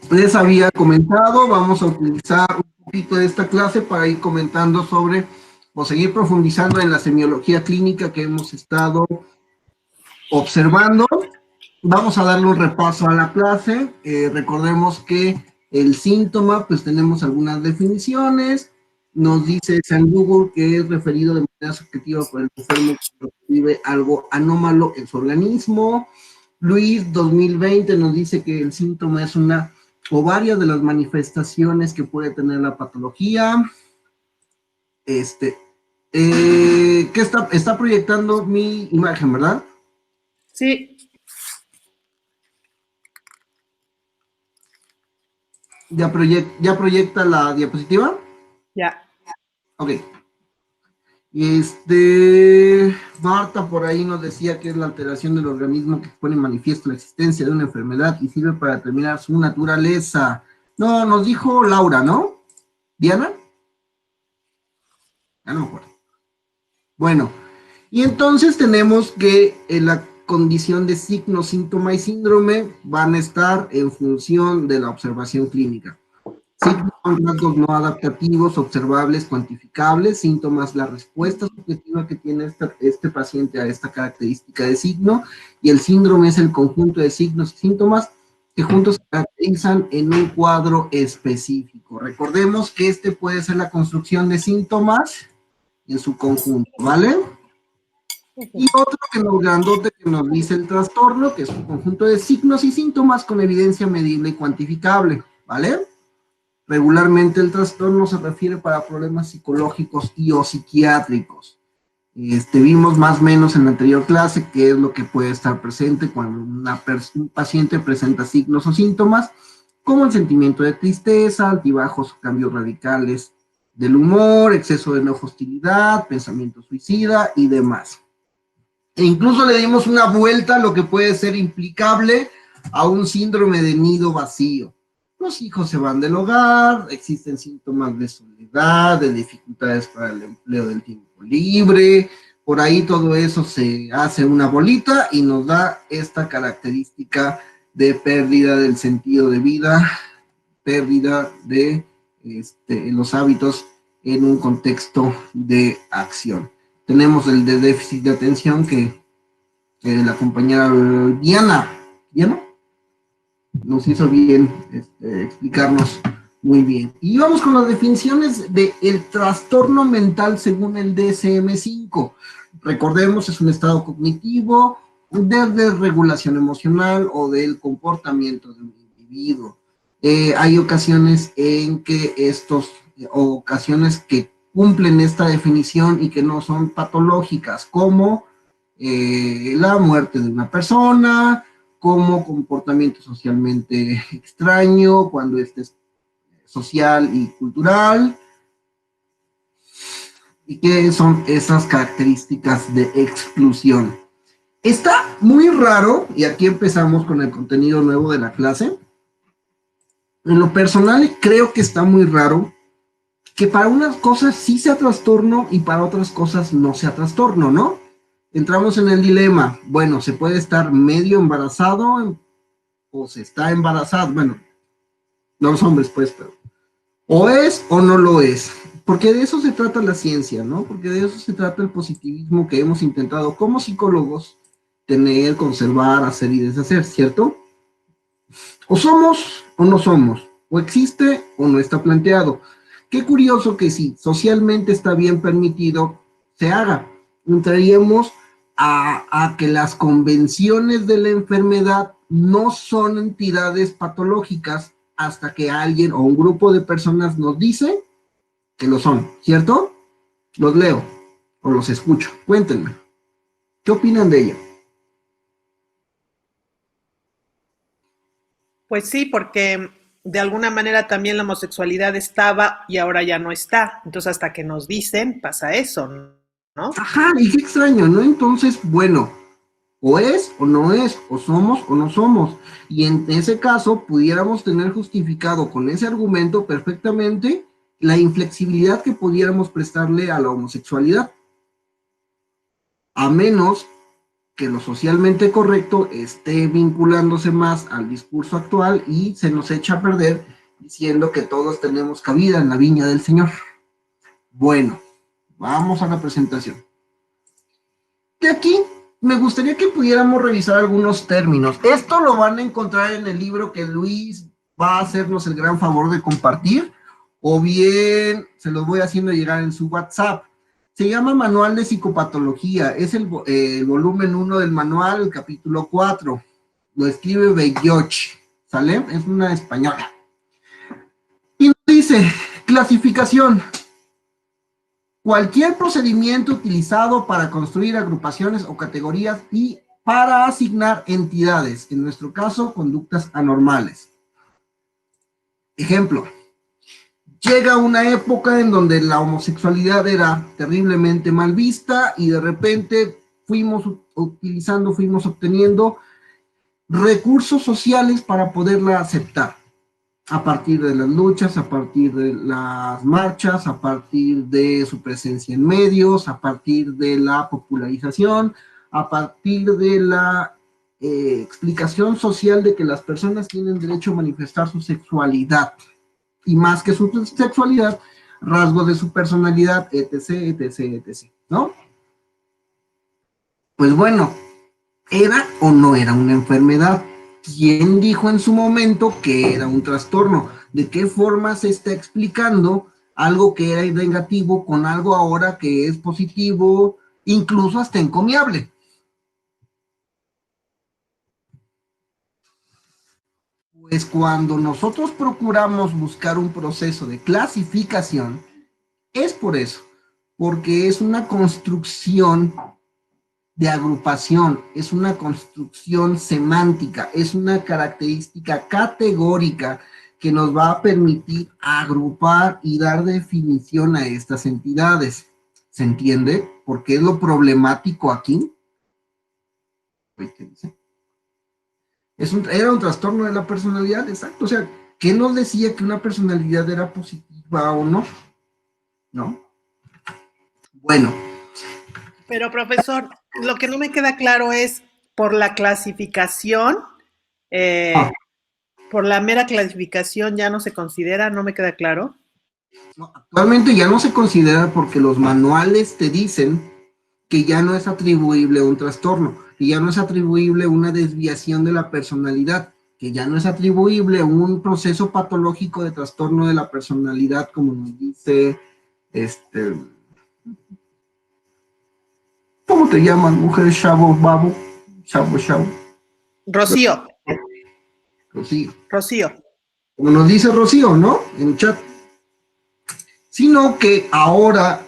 Les había comentado, vamos a utilizar un poquito de esta clase para ir comentando sobre, o seguir profundizando en la semiología clínica que hemos estado observando. Vamos a darle un repaso a la clase. Recordemos que el síntoma, pues tenemos algunas definiciones. Nos dice San Google que es referido de manera subjetiva por el enfermo que percibe algo anómalo en su organismo. Luis 2020 nos dice que el síntoma es una o varias de las manifestaciones que puede tener la patología. ¿Qué está proyectando mi imagen, verdad? Sí. ¿Ya proyecta la diapositiva? Ya. Ok. Marta por ahí nos decía que es la alteración del organismo que pone en manifiesto la existencia de una enfermedad y sirve para determinar su naturaleza. No, nos dijo Laura, ¿no? ¿Diana? Ya no me acuerdo. Bueno, y entonces tenemos que la condición de signo, síntoma y síndrome van a estar en función de la observación clínica. Signos son rasgos no adaptativos, observables, cuantificables. Síntomas, la respuesta subjetiva que tiene este paciente a esta característica de signo. Y el síndrome es el conjunto de signos y síntomas que juntos se caracterizan en un cuadro específico. Recordemos que este puede ser la construcción de síntomas en su conjunto, ¿vale? Y otro que nos grandote que nos dice el trastorno, que es un conjunto de signos y síntomas con evidencia medible y cuantificable, ¿vale? Regularmente el trastorno se refiere para problemas psicológicos y o psiquiátricos. Vimos más o menos en la anterior clase qué es lo que puede estar presente cuando un paciente presenta signos o síntomas, como el sentimiento de tristeza, altibajos o cambios radicales del humor, exceso de enojo, hostilidad, pensamiento suicida y demás. E incluso le dimos una vuelta a lo que puede ser implicable a un síndrome de nido vacío. Los hijos se van del hogar, existen síntomas de soledad, de dificultades para el empleo del tiempo libre, por ahí todo eso se hace una bolita y nos da esta característica de pérdida del sentido de vida, pérdida de los hábitos en un contexto de acción. Tenemos el de déficit de atención que la compañera Diana nos hizo bien explicarnos muy bien. Y vamos con las definiciones del trastorno mental según el DSM-5. Recordemos, es un estado cognitivo de desregulación emocional o del comportamiento de un individuo. Hay ocasiones en que ocasiones que cumplen esta definición y que no son patológicas, como la muerte de una persona, como comportamiento socialmente extraño, cuando este es social y cultural, y qué son esas características de exclusión. Está muy raro, y aquí empezamos con el contenido nuevo de la clase. En lo personal creo que está muy raro que para unas cosas sí sea trastorno y para otras cosas no sea trastorno, ¿no? Entramos en el dilema, bueno, se puede estar medio embarazado o se está embarazado, bueno, no los hombres pues, pero o es o no lo es, porque de eso se trata la ciencia, ¿no? Porque de eso se trata el positivismo que hemos intentado como psicólogos tener, conservar, hacer y deshacer, ¿cierto? O somos o no somos, o existe o no está planteado. Qué curioso que si socialmente está bien permitido, se haga. Entraríamos a que las convenciones de la enfermedad no son entidades patológicas hasta que alguien o un grupo de personas nos dice que lo son, ¿cierto? Los leo o los escucho. Cuéntenme. ¿Qué opinan de ello? Pues sí, porque de alguna manera también la homosexualidad estaba y ahora ya no está. Entonces hasta que nos dicen pasa eso, ¿no? Ajá, y qué extraño, ¿no? Entonces, bueno, o es o no es, o somos o no somos. Y en ese caso pudiéramos tener justificado con ese argumento perfectamente la inflexibilidad que pudiéramos prestarle a la homosexualidad. A menos que lo socialmente correcto esté vinculándose más al discurso actual y se nos echa a perder diciendo que todos tenemos cabida en la viña del Señor. Bueno, vamos a la presentación. De aquí me gustaría que pudiéramos revisar algunos términos. Esto lo van a encontrar en el libro que Luis va a hacernos el gran favor de compartir, o bien se los voy haciendo llegar en su WhatsApp. Se llama Manual de Psicopatología, es el volumen 1 del manual, el capítulo 4. Lo escribe Belloch, ¿sale? Es una española. Y dice, clasificación. Cualquier procedimiento utilizado para construir agrupaciones o categorías y para asignar entidades, en nuestro caso, conductas anormales. Ejemplo, llega una época en donde la homosexualidad era terriblemente mal vista y de repente fuimos obteniendo recursos sociales para poderla aceptar. A partir de las luchas, a partir de las marchas, a partir de su presencia en medios, a partir de la popularización, a partir de la explicación social de que las personas tienen derecho a manifestar su sexualidad, y más que su sexualidad, rasgos de su personalidad, etc., etc., etc., ¿no? Pues bueno, ¿era o no era una enfermedad? ¿Quién dijo en su momento que era un trastorno? ¿De qué forma se está explicando algo que era negativo con algo ahora que es positivo, incluso hasta encomiable? Pues cuando nosotros procuramos buscar un proceso de clasificación, es por eso, porque es una construcción de agrupación, es una construcción semántica, es una característica categórica que nos va a permitir agrupar y dar definición a estas entidades. ¿Se entiende? ¿Por qué es lo problemático aquí? Era un trastorno de la personalidad, exacto. O sea, ¿qué nos decía que una personalidad era positiva o no? ¿No? Bueno. Pero, profesor, lo que no me queda claro es, por la clasificación, por la mera clasificación ya no se considera, no me queda claro. No, actualmente ya no se considera porque los manuales te dicen que ya no es atribuible a un trastorno, que ya no es atribuible a una desviación de la personalidad, que ya no es atribuible a un proceso patológico de trastorno de la personalidad, como nos dice, ¿cómo te llaman, mujer? Chavo, babo, chavo. Rocío. Rocío. Rocío. Como nos dice Rocío, ¿no? En el chat. Sino que ahora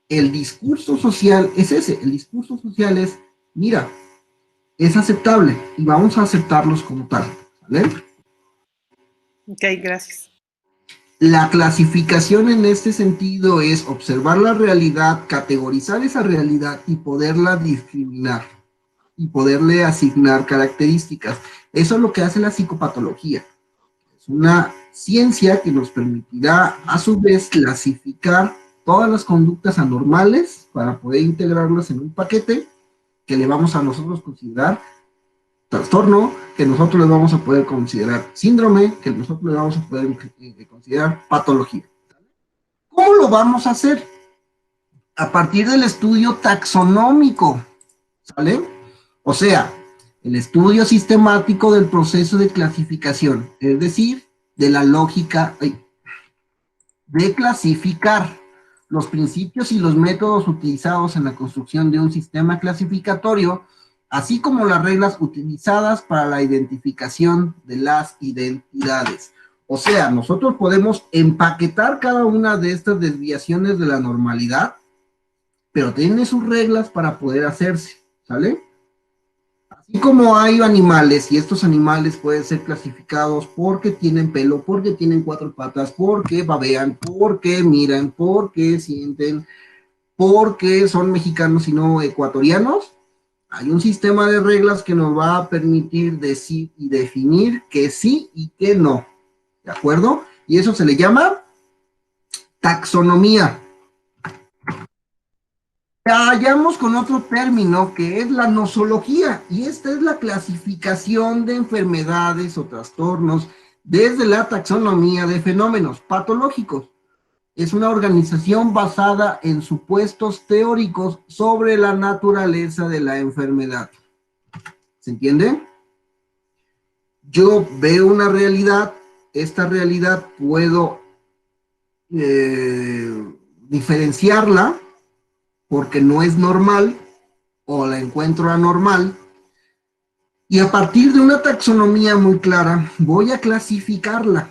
el discurso social es ese, el discurso social es, mira, es aceptable y vamos a aceptarlos como tal, ¿vale? Ok, gracias. La clasificación en este sentido es observar la realidad, categorizar esa realidad y poderla discriminar y poderle asignar características. Eso es lo que hace la psicopatología. Es una ciencia que nos permitirá a su vez clasificar todas las conductas anormales para poder integrarlas en un paquete que le vamos a nosotros considerar trastorno, que nosotros le vamos a poder considerar síndrome, que nosotros le vamos a poder considerar patología. ¿Cómo lo vamos a hacer? A partir del estudio taxonómico, ¿sale? O sea, el estudio sistemático del proceso de clasificación, es decir, de la lógica de clasificar los principios y los métodos utilizados en la construcción de un sistema clasificatorio, así como las reglas utilizadas para la identificación de las identidades. O sea, nosotros podemos empaquetar cada una de estas desviaciones de la normalidad, pero tiene sus reglas para poder hacerse, ¿sale? Así como hay animales, y estos animales pueden ser clasificados porque tienen pelo, porque tienen 4 patas, porque babean, porque miran, porque sienten, porque son mexicanos y no ecuatorianos, hay un sistema de reglas que nos va a permitir decir y definir que sí y que no, ¿de acuerdo? Y eso se le llama taxonomía. Hallamos con otro término que es la nosología, y esta es la clasificación de enfermedades o trastornos desde la taxonomía de fenómenos patológicos. Es una organización basada en supuestos teóricos sobre la naturaleza de la enfermedad. ¿Se entiende? Yo veo una realidad, esta realidad puedo diferenciarla porque no es normal o la encuentro anormal, y a partir de una taxonomía muy clara voy a clasificarla.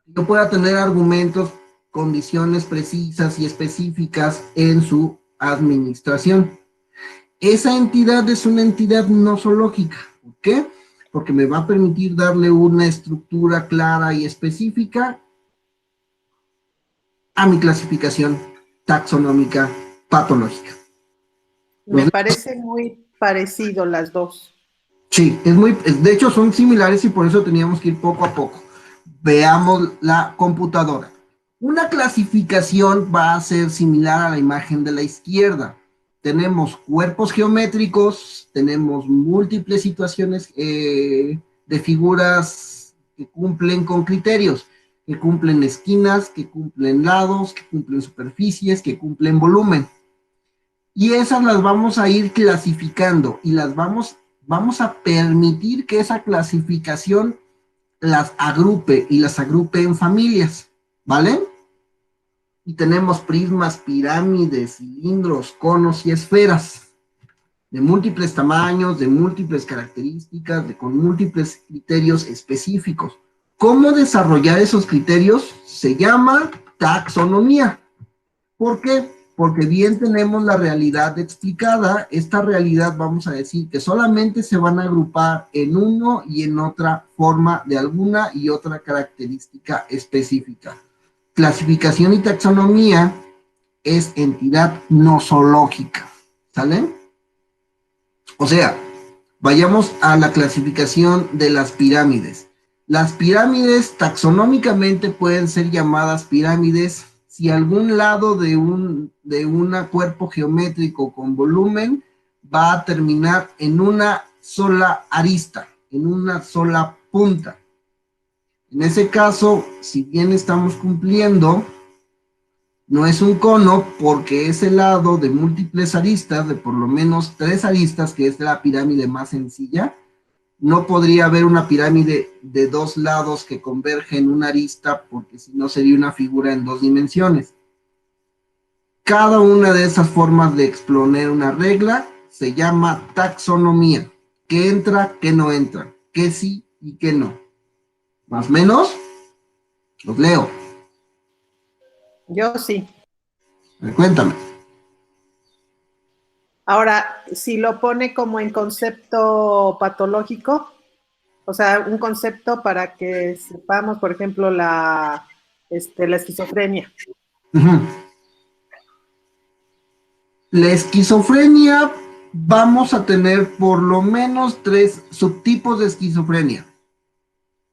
Yo pueda tener argumentos, condiciones precisas y específicas en su administración. Esa entidad es una entidad nosológica. ¿Por qué? Porque me va a permitir darle una estructura clara y específica a mi clasificación taxonómica patológica. Me parece muy parecido las dos. Sí, de hecho son similares y por eso teníamos que ir poco a poco. Veamos la computadora. Una clasificación va a ser similar a la imagen de la izquierda. Tenemos cuerpos geométricos, tenemos múltiples situaciones de figuras que cumplen con criterios, que cumplen esquinas, que cumplen lados, que cumplen superficies, que cumplen volumen. Y esas las vamos a ir clasificando y vamos a permitir que esa clasificación las agrupe y las agrupe en familias, ¿vale? Y tenemos prismas, pirámides, cilindros, conos y esferas de múltiples tamaños, de múltiples características, con múltiples criterios específicos. ¿Cómo desarrollar esos criterios? Se llama taxonomía. ¿Por qué? Porque bien tenemos la realidad explicada. Esta realidad vamos a decir que solamente se van a agrupar en uno y en otra forma de alguna y otra característica específica. Clasificación y taxonomía es entidad nosológica, ¿sale? O sea, vayamos a la clasificación de las pirámides. Las pirámides taxonómicamente pueden ser llamadas pirámides si algún lado de un cuerpo geométrico con volumen va a terminar en una sola arista, en una sola punta. En ese caso, si bien estamos cumpliendo, no es un cono porque es el lado de múltiples aristas, de por lo menos 3 aristas, que es la pirámide más sencilla. No podría haber una pirámide de 2 lados que converge en una arista, porque si no sería una figura en 2 dimensiones. Cada una de esas formas de exponer una regla se llama taxonomía. ¿Qué entra, qué no entra? ¿Qué sí y qué no? Más o menos, los leo. Yo sí. Cuéntame. Ahora, si lo pone como en concepto patológico, o sea, un concepto para que sepamos, por ejemplo, la esquizofrenia. La esquizofrenia, vamos a tener por lo menos 3 subtipos de esquizofrenia.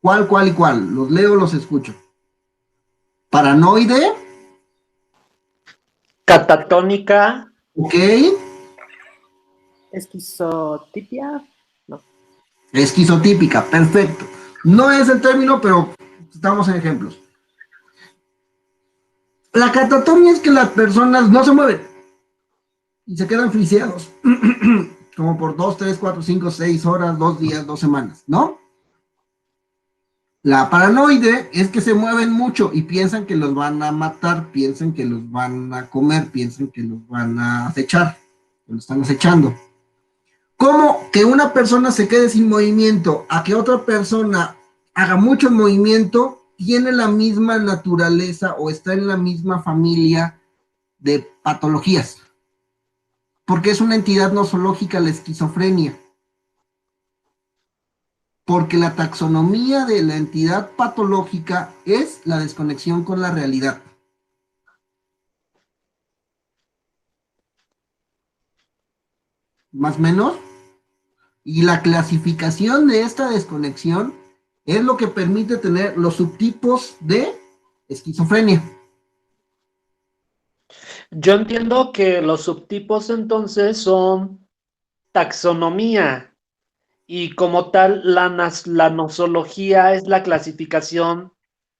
¿Cuál, cuál y cuál? Los leo, los escucho. Paranoide. Catatónica. Ok. Esquizotipia. No. Esquizotípica, perfecto. No es el término, pero estamos en ejemplos. La catatonia es que las personas no se mueven y se quedan friseados, como por 2, 3, 4, 5, 6 horas, 2 días, 2 semanas, ¿no? La paranoide es que se mueven mucho y piensan que los van a matar, piensan que los van a comer, piensan que los van a acechar, que los están acechando. ¿Cómo que una persona se quede sin movimiento a que otra persona haga mucho movimiento tiene la misma naturaleza o está en la misma familia de patologías? Porque es una entidad nosológica la esquizofrenia. Porque la taxonomía de la entidad patológica es la desconexión con la realidad. Más o menos. Y la clasificación de esta desconexión es lo que permite tener los subtipos de esquizofrenia. Yo entiendo que los subtipos entonces son taxonomía y como tal la nosología es la clasificación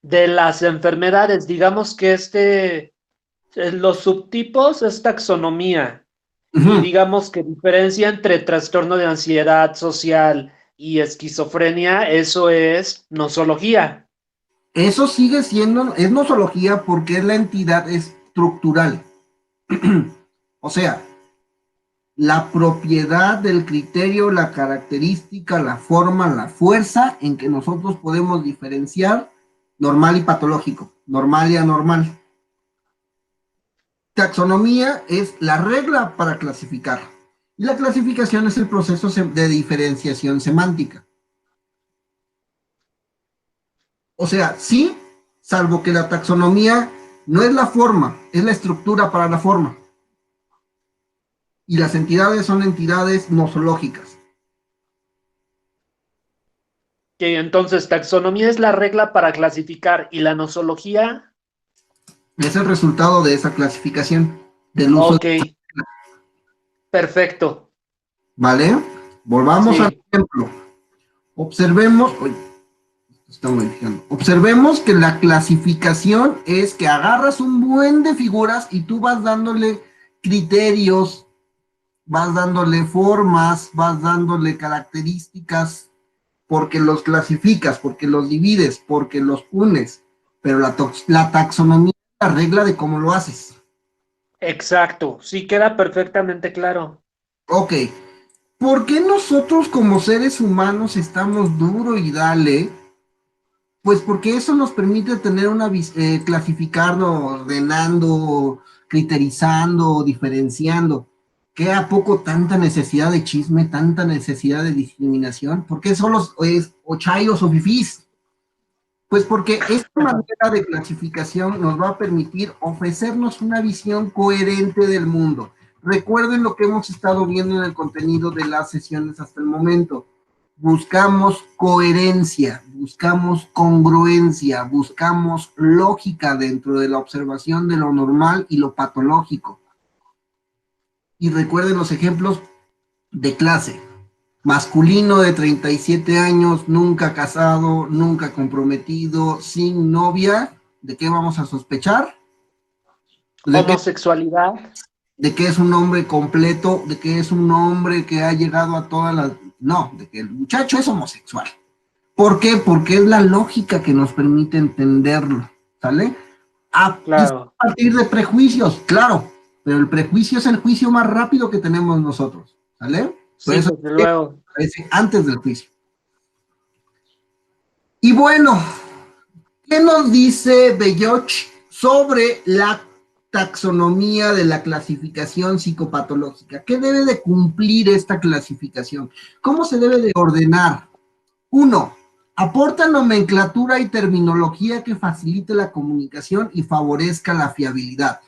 de las enfermedades. Digamos que los subtipos es taxonomía y Ujú. digamos que diferencia entre trastorno de ansiedad social y esquizofrenia, eso es nosología. Eso sigue siendo, es nosología porque es la entidad estructural. O sea, la propiedad del criterio, la característica, la forma, la fuerza en que nosotros podemos diferenciar normal y patológico, normal y anormal. Taxonomía es la regla para clasificar. Y la clasificación es el proceso de diferenciación semántica. O sea, sí, salvo que la taxonomía no es la forma, es la estructura para la forma. Y las entidades son entidades nosológicas. Que entonces taxonomía es la regla para clasificar y la nosología, Es el resultado de esa clasificación, del uso. ok, perfecto, ¿Vale? Volvamos al sí. ejemplo. Observemos, uy, está modificando. Observemos que la clasificación es que agarras un buen de figuras y tú vas dándole criterios, vas dándole formas, vas dándole características, porque los clasificas, porque los divides, porque los unes. Pero la taxonomía es la regla de cómo lo haces. Exacto, sí queda perfectamente claro. Ok, ¿por qué nosotros como seres humanos estamos duro y dale? Pues porque eso nos permite tener clasificando, ordenando, criterizando, diferenciando. ¿Qué a poco tanta necesidad de chisme, tanta necesidad de discriminación? ¿Por qué solo es o chayos o fifís? Pues porque esta manera de clasificación nos va a permitir ofrecernos una visión coherente del mundo. Recuerden lo que hemos estado viendo en el contenido de las sesiones hasta el momento. Buscamos coherencia, buscamos congruencia, buscamos lógica dentro de la observación de lo normal y lo patológico. Y recuerden los ejemplos de clase. Masculino de 37 años, nunca casado, nunca comprometido, sin novia. ¿De qué vamos a sospechar? ¿De qué? Homosexualidad, De que es un hombre completo, de que es un hombre que ha llegado a todas las... No, de que el muchacho es homosexual. ¿Por qué? Porque es la lógica que nos permite entenderlo, ¿sale? Quizá claro. a partir de prejuicios, claro, pero el prejuicio es el juicio más rápido que tenemos nosotros, ¿sale? Por Sí, eso desde luego. aparece antes del juicio. Y bueno, ¿qué nos dice Belloch sobre la taxonomía de la clasificación psicopatológica? ¿Qué debe de cumplir esta clasificación? ¿Cómo se debe de ordenar? Uno, aporta nomenclatura y terminología que facilite la comunicación y favorezca la fiabilidad.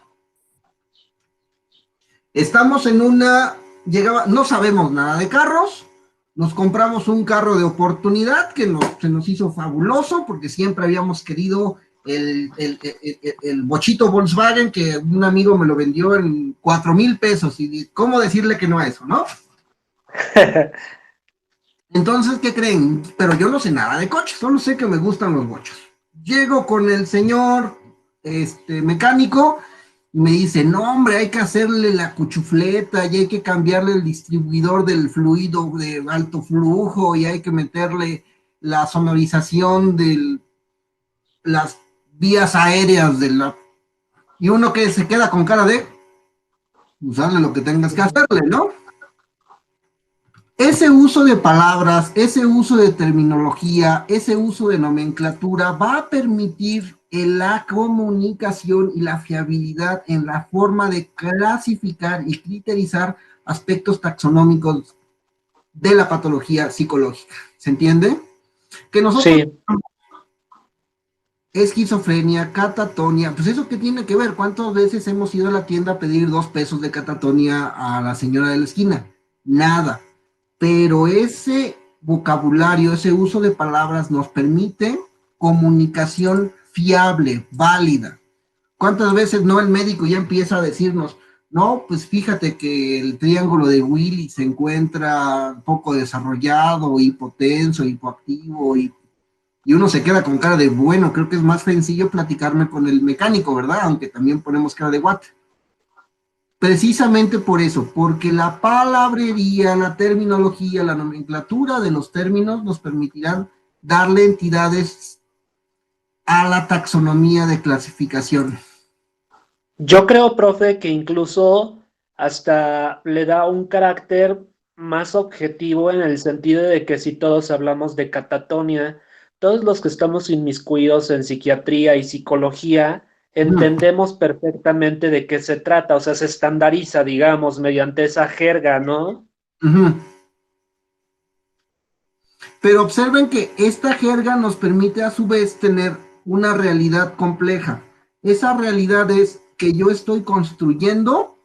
Estamos en no sabemos nada de carros, nos compramos un carro de oportunidad que se nos hizo fabuloso porque siempre habíamos querido el bochito Volkswagen que un amigo me lo vendió en 4,000 pesos y cómo decirle que no a eso, ¿no? Entonces, ¿qué creen? Pero yo no sé nada de coches, solo sé que me gustan los bochos. Llego con el señor mecánico, me dice, no hombre, hay que hacerle la cuchufleta y hay que cambiarle el distribuidor del fluido de alto flujo y hay que meterle la sonorización de las vías aéreas de la... Y uno que se queda con cara de usarle lo que tengas que hacerle, ¿no? Ese uso de palabras, ese uso de terminología, ese uso de nomenclatura va a permitir la comunicación y la fiabilidad en la forma de clasificar y criterizar aspectos taxonómicos de la patología psicológica. ¿Se entiende? Que nosotros Sí, esquizofrenia, catatonia, pues eso qué tiene que ver, ¿cuántas veces hemos ido a la tienda a pedir 2 pesos de catatonia a la señora de la esquina? Nada, pero ese vocabulario, ese uso de palabras nos permite comunicación fiable, válida. ¿Cuántas veces no el médico ya empieza a decirnos, no, pues fíjate que el triángulo de Willy se encuentra poco desarrollado, hipotenso, hipoactivo, y uno se queda con cara de, bueno, creo que es más sencillo platicarme con el mecánico, ¿verdad? Aunque también ponemos cara de what. Precisamente por eso, porque la palabrería, la terminología, la nomenclatura de los términos nos permitirán darle entidades a la taxonomía de clasificación. Yo creo, profe, que incluso hasta le da un carácter más objetivo en el sentido de que si todos hablamos de catatonia, todos los que estamos inmiscuidos en psiquiatría y psicología, entendemos perfectamente de qué se trata, o sea, se estandariza, digamos, mediante esa jerga, ¿no? Pero observen que esta jerga nos permite a su vez tener una realidad compleja. Esa realidad es que yo estoy construyendo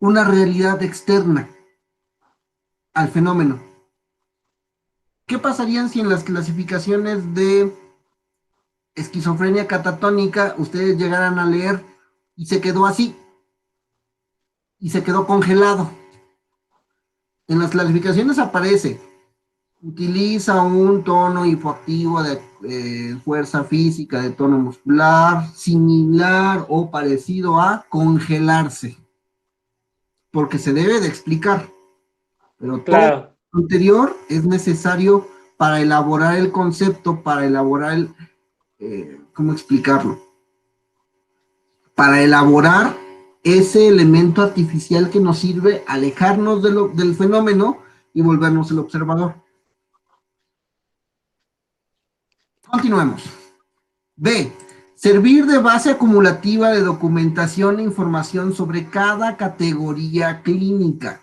una realidad externa al fenómeno. ¿Qué pasaría si en las clasificaciones de esquizofrenia catatónica ustedes llegaran a leer y se quedó así, y se quedó congelado? En las clasificaciones aparece, utiliza un tono hipoactivo de fuerza física, de tono muscular, similar o parecido a congelarse, porque se debe de explicar, pero todo Claro. lo anterior es necesario para elaborar el concepto, para elaborar el, ¿cómo explicarlo? Para elaborar ese elemento artificial que nos sirve alejarnos del fenómeno y volvernos el observador. Continuemos. B. Servir de base acumulativa de documentación e información sobre cada categoría clínica.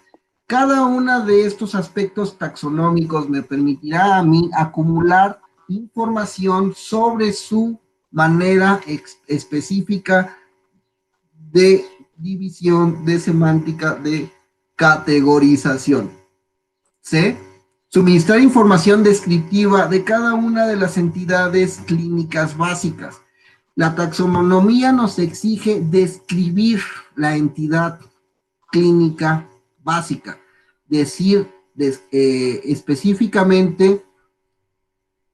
Cada uno de estos aspectos taxonómicos me permitirá a mí acumular información sobre su manera específica de división, de semántica, de categorización. C. Suministrar información descriptiva de cada una de las entidades clínicas básicas. La taxonomía nos exige describir la entidad clínica básica, decir específicamente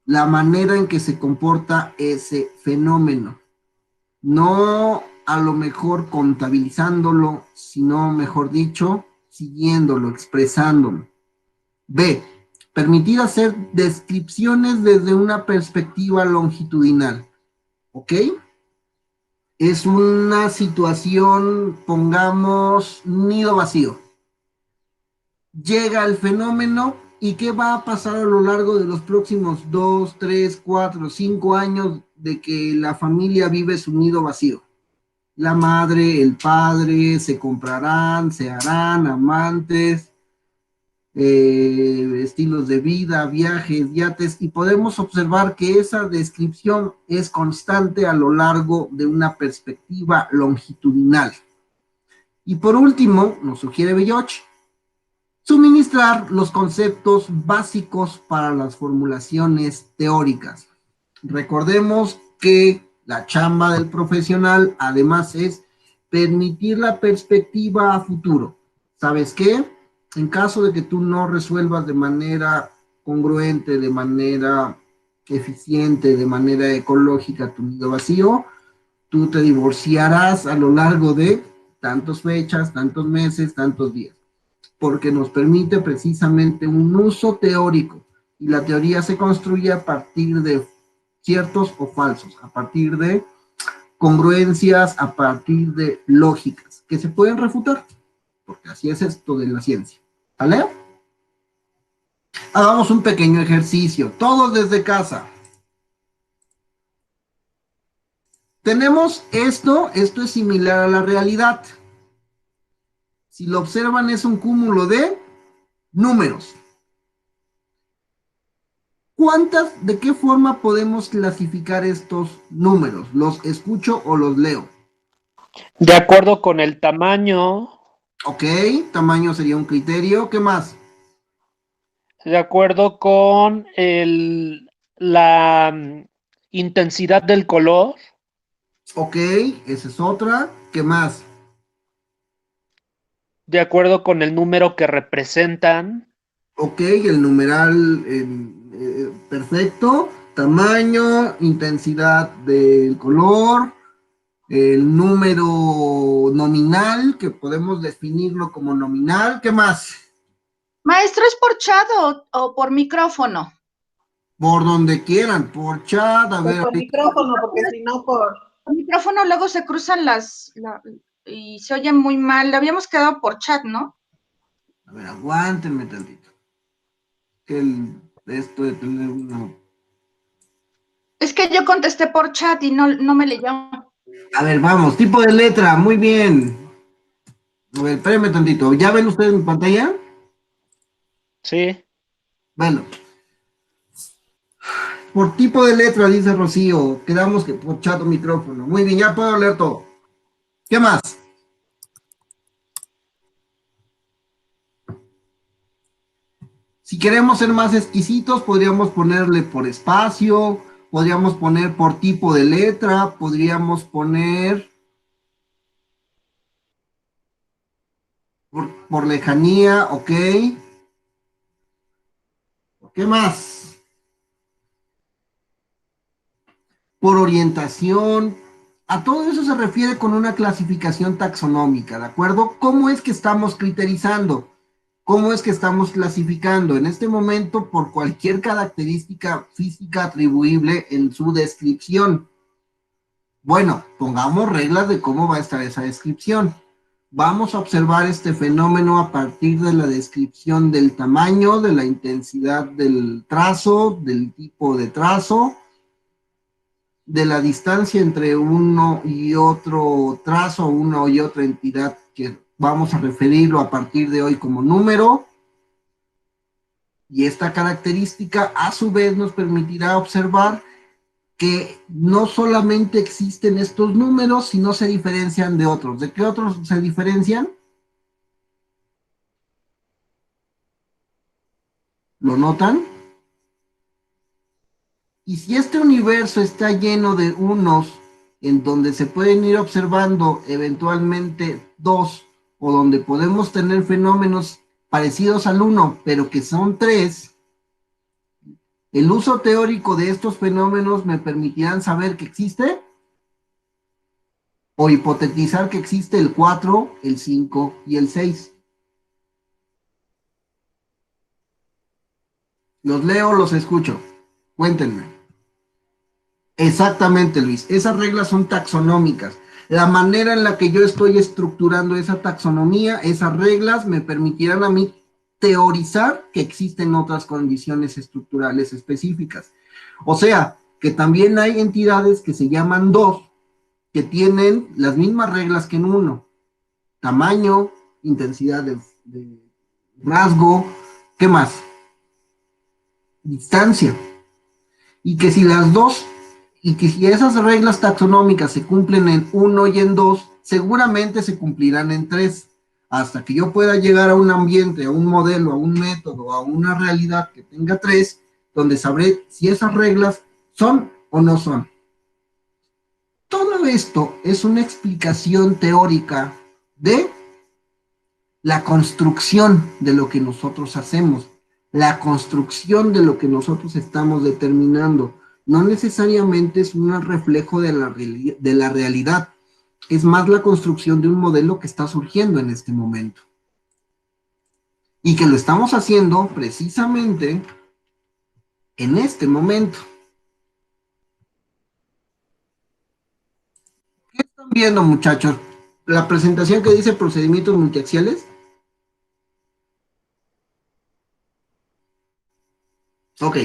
la manera en que se comporta ese fenómeno. No a lo mejor contabilizándolo, sino mejor dicho, siguiéndolo, expresándolo. B. Permitir hacer descripciones desde una perspectiva longitudinal. ¿Ok? Es una situación, pongamos, nido vacío. Llega el fenómeno y ¿qué va a pasar a lo largo de los próximos 2, 3, 4, 5 años de que la familia vive su nido vacío? La madre, el padre, se comprarán, se harán amantes, estilos de vida, viajes, yates, y podemos observar que esa descripción es constante a lo largo de una perspectiva longitudinal. Y por último, nos sugiere Belloch, suministrar los conceptos básicos para las formulaciones teóricas. Recordemos que la chamba del profesional además es permitir la perspectiva a futuro. ¿Sabes qué? En caso de que tú no resuelvas de manera congruente, de manera eficiente, de manera ecológica tu nido vacío, tú te divorciarás a lo largo de tantas fechas, tantos meses, tantos días, porque nos permite precisamente un uso teórico, y la teoría se construye a partir de ciertos o falsos, a partir de congruencias, a partir de lógicas, que se pueden refutar, porque así es esto de la ciencia. ¿Vale? Hagamos un pequeño ejercicio, todos desde casa. Tenemos esto es similar a la realidad. Si lo observan es un cúmulo de números. ¿De qué forma podemos clasificar estos números? ¿Los escucho o los leo? De acuerdo con el tamaño. Ok, tamaño sería un criterio. ¿Qué más? De acuerdo con la intensidad del color. Ok, esa es otra. ¿Qué más? De acuerdo con el número que representan. Ok, el numeral perfecto. Tamaño, intensidad del color, el número nominal, que podemos definirlo como nominal. ¿Qué más? Maestro, ¿es por chat o por micrófono? Por donde quieran, por chat, a Pues ver, por micrófono, porque si no por... Por micrófono luego se cruzan y se oye muy mal. Habíamos quedado por chat, ¿no? a ver, aguántenme tantito. Esto de tener una... Es que yo contesté por chat y no me leyó. A ver, vamos, tipo de letra, muy bien. A ver, espérenme tantito. ¿Ya ven ustedes mi pantalla? Sí. Bueno, por tipo de letra, dice Rocío. Quedamos que por chat o micrófono. Muy bien, ya puedo leer todo. ¿Qué más? Si queremos ser más exquisitos, podríamos ponerle por espacio, podríamos poner por tipo de letra, podríamos poner por lejanía, ok. ¿Qué más? Por orientación. A todo eso se refiere con una clasificación taxonómica, ¿de acuerdo? ¿Cómo es que estamos criterizando? ¿Cómo es que estamos clasificando? En este momento, por cualquier característica física atribuible en su descripción. Bueno, pongamos reglas de cómo va a estar esa descripción. Vamos a observar este fenómeno a partir de la descripción del tamaño, de la intensidad del trazo, del tipo de trazo, de la distancia entre uno y otro trazo, una y otra entidad que vamos a referirlo a partir de hoy como número. Y esta característica a su vez nos permitirá observar que no solamente existen estos números, sino se diferencian de otros. ¿De qué otros se diferencian? ¿Lo notan? Y si este universo está lleno de unos en donde se pueden ir observando eventualmente dos, o donde podemos tener fenómenos parecidos al uno, pero que son tres, el uso teórico de estos fenómenos me permitirán saber que existe o hipotetizar que existe el 4, el 5 y el 6. ¿Los leo o los escucho? Cuéntenme. Exactamente, Luis. Esas reglas son taxonómicas. La manera en la que yo estoy estructurando esa taxonomía, esas reglas me permitirán a mí teorizar que existen otras condiciones estructurales específicas. O sea, que también hay entidades que se llaman dos, que tienen las mismas reglas que en uno. Tamaño, intensidad de rasgo, ¿qué más? Distancia. Y que si las dos, y que si esas reglas taxonómicas se cumplen en uno y en dos, seguramente se cumplirán en tres, hasta que yo pueda llegar a un ambiente, a un modelo, a un método, a una realidad que tenga tres, donde sabré si esas reglas son o no son. Todo esto es una explicación teórica de la construcción de lo que nosotros hacemos, la construcción de lo que nosotros estamos determinando. No necesariamente es un reflejo de la realidad, es más la construcción de un modelo que está surgiendo en este momento. Y que lo estamos haciendo precisamente en este momento. ¿Qué están viendo, muchachos? La presentación que dice procedimientos multiaxiales. Ok.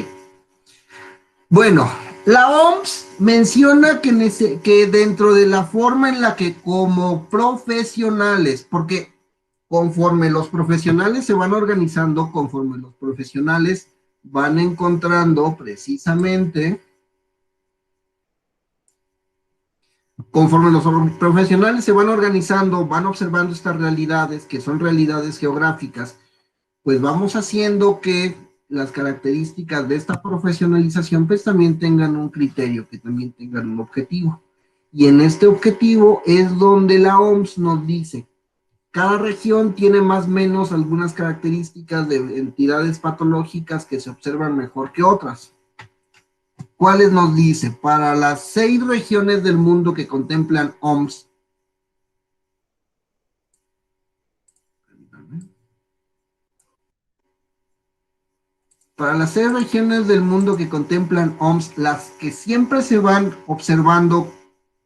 Bueno, la OMS menciona que dentro de la forma en la que como profesionales, porque conforme los profesionales se van organizando, conforme los profesionales van encontrando precisamente, conforme los profesionales se van organizando, van observando estas realidades, que son realidades geográficas, pues vamos haciendo que las características de esta profesionalización pues también tengan un criterio, que también tengan un objetivo. Y en este objetivo es donde la OMS nos dice, cada región tiene más o menos algunas características de entidades patológicas que se observan mejor que otras. ¿Cuáles nos dice? Para las 6 regiones del mundo que contemplan OMS, para las 6 regiones del mundo que contemplan OMS, las que siempre se van observando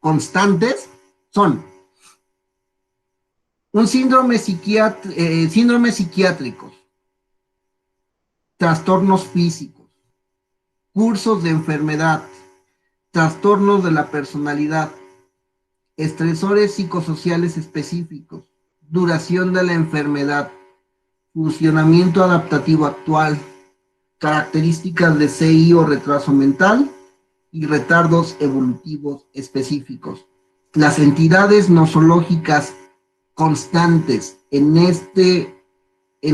constantes son un síndromes psiquiátricos, trastornos físicos, cursos de enfermedad, trastornos de la personalidad, estresores psicosociales específicos, duración de la enfermedad, funcionamiento adaptativo actual, características de CI o retraso mental y retardos evolutivos específicos. Las entidades nosológicas constantes en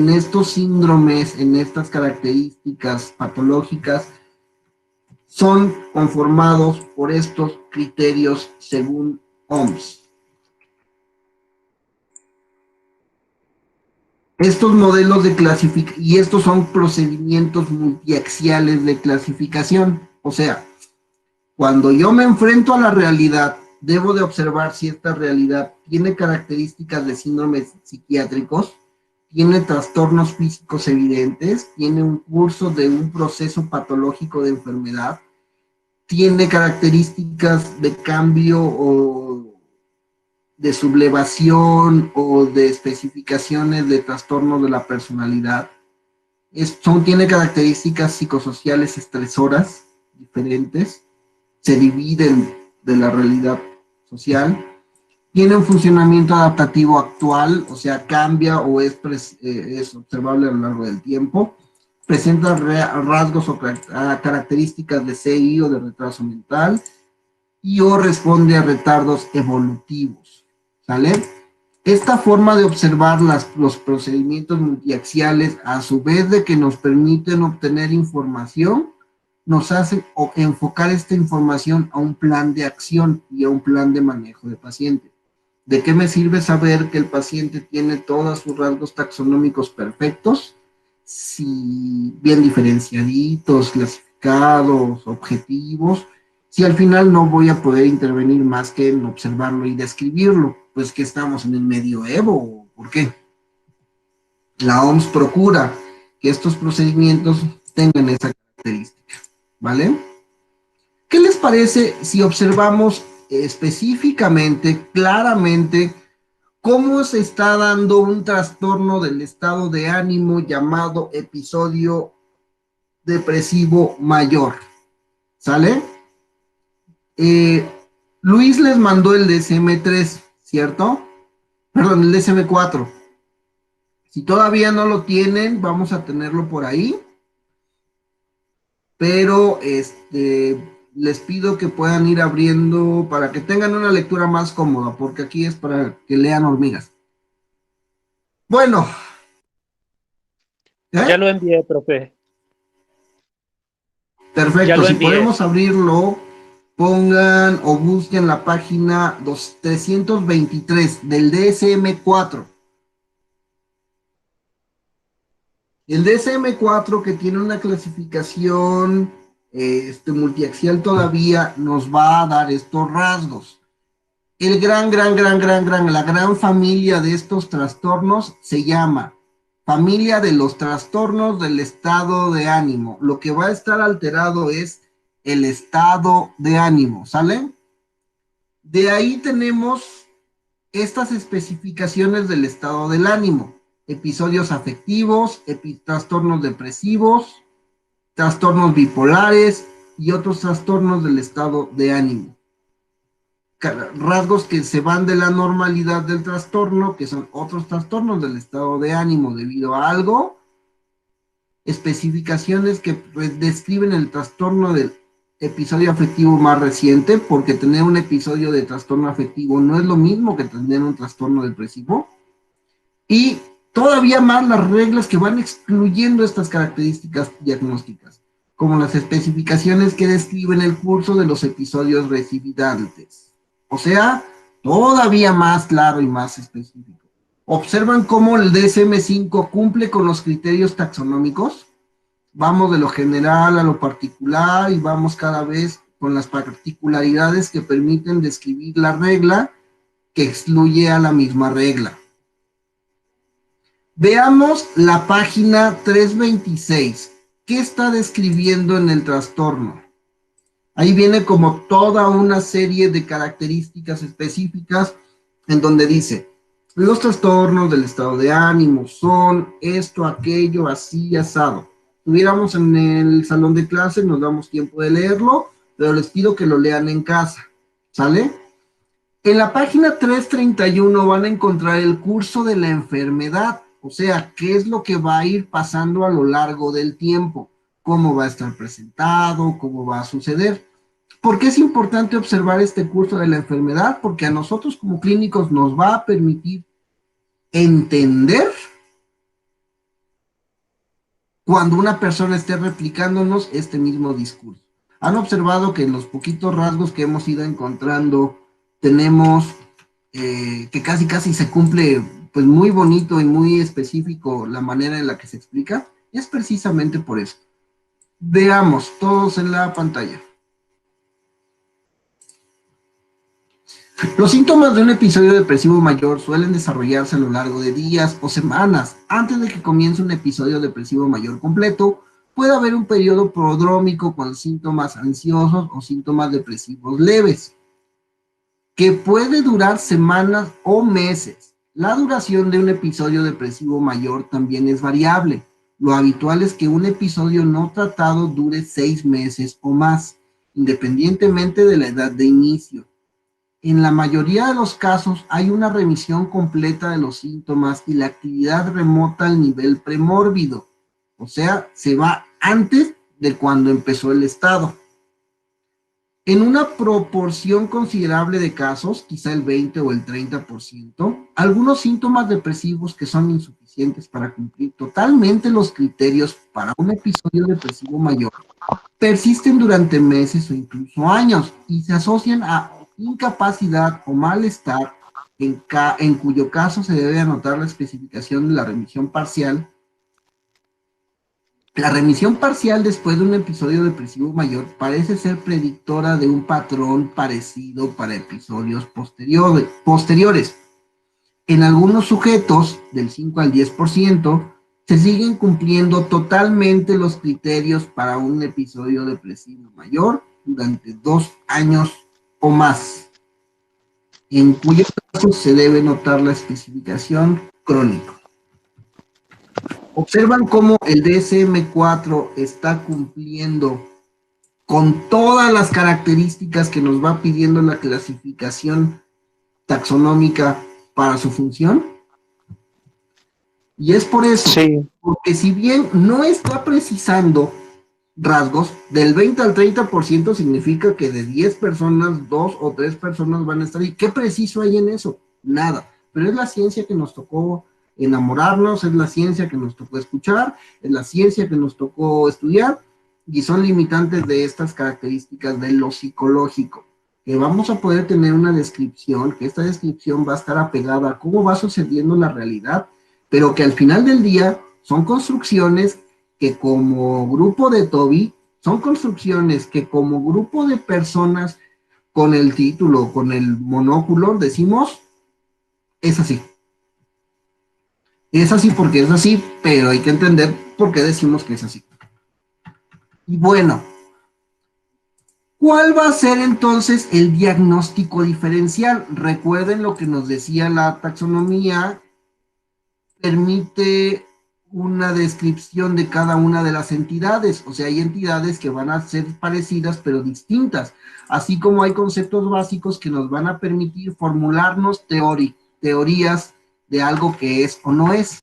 estos síndromes, en estas características patológicas, son conformados por estos criterios según OMS. Estos modelos de clasificación, y estos son procedimientos multiaxiales de clasificación, o sea, cuando yo me enfrento a la realidad, debo de observar si esta realidad tiene características de síndromes psiquiátricos, tiene trastornos físicos evidentes, tiene un curso de un proceso patológico de enfermedad, tiene características de cambio o de sublevación o de especificaciones de trastornos de la personalidad. Tiene características psicosociales estresoras diferentes, se dividen de la realidad social, tiene un funcionamiento adaptativo actual, o sea, cambia o es observable a lo largo del tiempo, presenta rasgos o características de CI o de retraso mental, y o responde a retardos evolutivos, ¿sale? Esta forma de observar los procedimientos multiaxiales, a su vez de que nos permiten obtener información, nos hacen enfocar esta información a un plan de acción y a un plan de manejo de paciente. ¿De qué me sirve saber que el paciente tiene todos sus rasgos taxonómicos perfectos, si bien diferenciaditos, clasificados, objetivos, si al final no voy a poder intervenir más que en observarlo y describirlo? Pues que estamos en el medioevo, ¿por qué? La OMS procura que estos procedimientos tengan esa característica, ¿vale? ¿Qué les parece si observamos específicamente, claramente, cómo se está dando un trastorno del estado de ánimo llamado episodio depresivo mayor? ¿Sale? Luis les mandó el DSM-3, ¿cierto? Perdón, el DSM-4. Si todavía no lo tienen, vamos a tenerlo por ahí. Pero les pido que puedan ir abriendo para que tengan una lectura más cómoda, porque aquí es para que lean hormigas. Bueno. Ya lo envié, profe. Perfecto, si podemos abrirlo, pongan o busquen la página 323 del DSM-4. El DSM-4, que tiene una clasificación multiaxial todavía, nos va a dar estos rasgos. La gran familia de estos trastornos se llama familia de los trastornos del estado de ánimo. Lo que va a estar alterado es el estado de ánimo, ¿sale? De ahí tenemos estas especificaciones del estado del ánimo: episodios afectivos, trastornos depresivos, trastornos bipolares y otros trastornos del estado de ánimo. Rasgos que se van de la normalidad del trastorno, que son otros trastornos del estado de ánimo debido a algo. Especificaciones que describen el trastorno del episodio afectivo más reciente, porque tener un episodio de trastorno afectivo no es lo mismo que tener un trastorno depresivo. Y todavía más las reglas que van excluyendo estas características diagnósticas, como las especificaciones que describen el curso de los episodios recidivantes. O sea, todavía más claro y más específico. ¿Observan cómo el DSM-5 cumple con los criterios taxonómicos? Vamos de lo general a lo particular y vamos cada vez con las particularidades que permiten describir la regla que excluye a la misma regla. Veamos la página 326. ¿Qué está describiendo en el trastorno? Ahí viene como toda una serie de características específicas en donde dice, los trastornos del estado de ánimo son esto, aquello, así, asado. Estuviéramos en el salón de clase, nos damos tiempo de leerlo, pero les pido que lo lean en casa, ¿sale? En la página 331 van a encontrar el curso de la enfermedad, o sea, qué es lo que va a ir pasando a lo largo del tiempo, cómo va a estar presentado, cómo va a suceder. ¿Por qué es importante observar este curso de la enfermedad? Porque a nosotros como clínicos nos va a permitir entender cuando una persona esté replicándonos este mismo discurso. Han observado que en los poquitos rasgos que hemos ido encontrando tenemos que casi se cumple pues muy bonito y muy específico la manera en la que se explica. Es precisamente por eso. Veamos todos en la pantalla. Los síntomas de un episodio depresivo mayor suelen desarrollarse a lo largo de días o semanas. Antes de que comience un episodio depresivo mayor completo, puede haber un periodo prodrómico con síntomas ansiosos o síntomas depresivos leves, que puede durar semanas o meses. La duración de un episodio depresivo mayor también es variable. Lo habitual es que un episodio no tratado dure 6 meses o más, independientemente de la edad de inicio. En la mayoría de los casos hay una remisión completa de los síntomas y la actividad remota al nivel premórbido, o sea, se va antes de cuando empezó el estado. En una proporción considerable de casos, quizá el 20 o el 30%, algunos síntomas depresivos que son insuficientes para cumplir totalmente los criterios para un episodio depresivo mayor persisten durante meses o incluso años y se asocian a incapacidad o malestar, en cuyo caso se debe anotar la especificación de la remisión parcial. La remisión parcial después de un episodio depresivo mayor parece ser predictora de un patrón parecido para episodios posteriores. En algunos sujetos, del 5 al 10%, se siguen cumpliendo totalmente los criterios para un episodio depresivo mayor durante 2 años o más, en cuyos casos se debe notar la especificación crónico. Observan cómo el DSM-4 está cumpliendo con todas las características que nos va pidiendo la clasificación taxonómica para su función. Y es por eso, sí, porque si bien no está precisando rasgos, del 20 al 30% significa que de 10 personas, 2 o 3 personas van a estar ahí. ¿Qué preciso hay en eso? Nada. Pero es la ciencia que nos tocó enamorarnos, es la ciencia que nos tocó escuchar, es la ciencia que nos tocó estudiar, y son limitantes de estas características de lo psicológico, que vamos a poder tener una descripción, que esta descripción va a estar apegada a cómo va sucediendo la realidad, pero que al final del día son construcciones que como grupo de Toby, son construcciones que como grupo de personas con el título, con el monóculo, decimos, es así. Es así porque es así, pero hay que entender por qué decimos que es así. Y bueno, ¿cuál va a ser entonces el diagnóstico diferencial? Recuerden lo que nos decía la taxonomía, permite una descripción de cada una de las entidades, o sea, hay entidades que van a ser parecidas pero distintas, así como hay conceptos básicos que nos van a permitir formularnos teorías de algo que es o no es.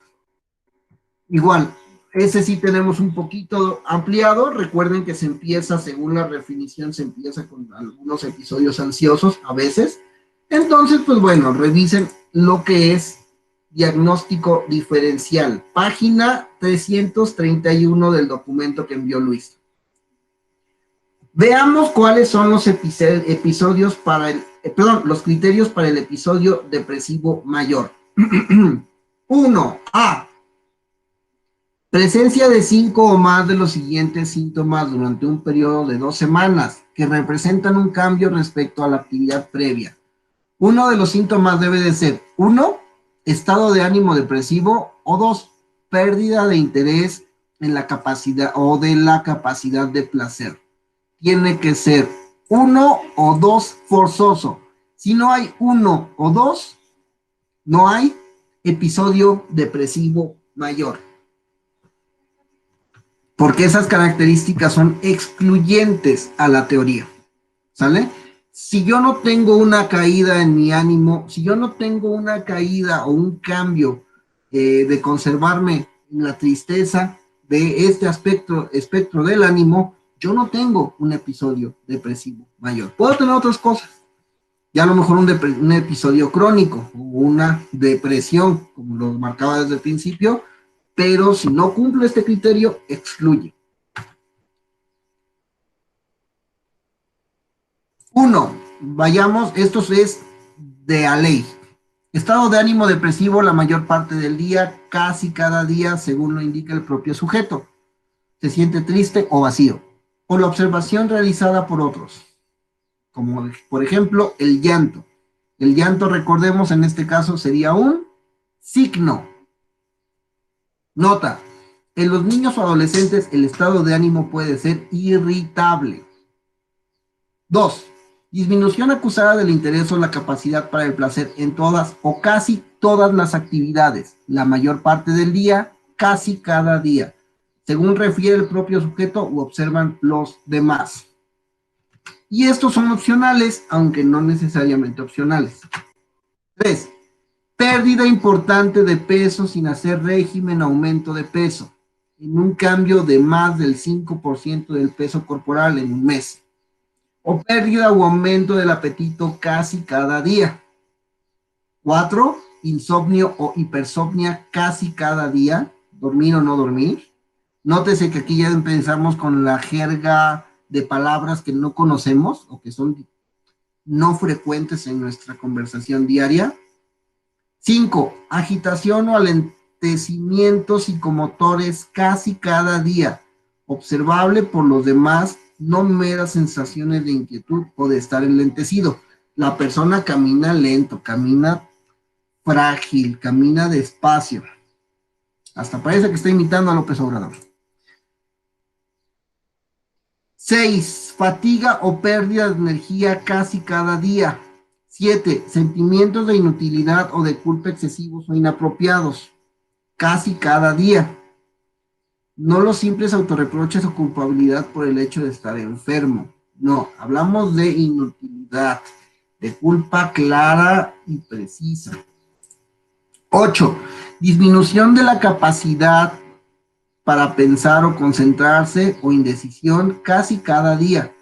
Igual, ese sí tenemos un poquito ampliado. Recuerden que se empieza, según la definición, se empieza con algunos episodios ansiosos a veces. Entonces, pues bueno, revisen lo que es diagnóstico diferencial. Página 331 del documento que envió Luis. Veamos cuáles son los episodios para el los criterios para el episodio depresivo mayor. 1. A. Presencia de 5 o más de los siguientes síntomas durante un periodo de 2 semanas que representan un cambio respecto a la actividad previa. Uno de los síntomas debe de ser 1. Estado de ánimo depresivo, o 2. Pérdida de interés en la capacidad o de la capacidad de placer. Tiene que ser 1 o 2 forzoso. Si no hay 1 o 2, no hay episodio depresivo mayor. Porque esas características son excluyentes a la teoría. ¿Sale? Si yo no tengo una caída en mi ánimo, si yo no tengo una caída o un cambio de conservarme en la tristeza de este espectro del ánimo, yo no tengo un episodio depresivo mayor. Puedo tener otras cosas. Ya a lo mejor un episodio crónico o una depresión, como lo marcaba desde el principio, pero si no cumple este criterio, excluye. 1. Vayamos, esto es de a ley. Estado de ánimo depresivo la mayor parte del día, casi cada día, según lo indica el propio sujeto. Se siente triste o vacío. O la observación realizada por otros. Como por ejemplo el llanto. El llanto, recordemos, en este caso sería un signo. Nota, en los niños o adolescentes el estado de ánimo puede ser irritable. 2. Disminución acusada del interés o la capacidad para el placer en todas o casi todas las actividades, la mayor parte del día, casi cada día, según refiere el propio sujeto u observan los demás. Y estos son opcionales, aunque no necesariamente opcionales. 3. Pérdida importante de peso sin hacer régimen, aumento de peso, en un cambio de más del 5% del peso corporal en un mes. O pérdida o aumento del apetito casi cada día. 4. Insomnio o hipersomnia casi cada día, dormir o no dormir. Nótese que aquí ya empezamos con la jerga de palabras que no conocemos o que son no frecuentes en nuestra conversación diaria. 5. Agitación o alentecimientos psicomotores casi cada día, observable por los demás, no meras sensaciones de inquietud o de estar enlentecido. La persona camina lento, camina frágil, camina despacio. Hasta parece que está imitando a López Obrador. 6. Fatiga o pérdida de energía casi cada día. 7. Sentimientos de inutilidad o de culpa excesivos o inapropiados, casi cada día. No los simples autorreproches o culpabilidad por el hecho de estar enfermo. No, hablamos de inutilidad, de culpa clara y precisa. 8. Disminución de la capacidad para pensar o concentrarse o indecisión casi cada día.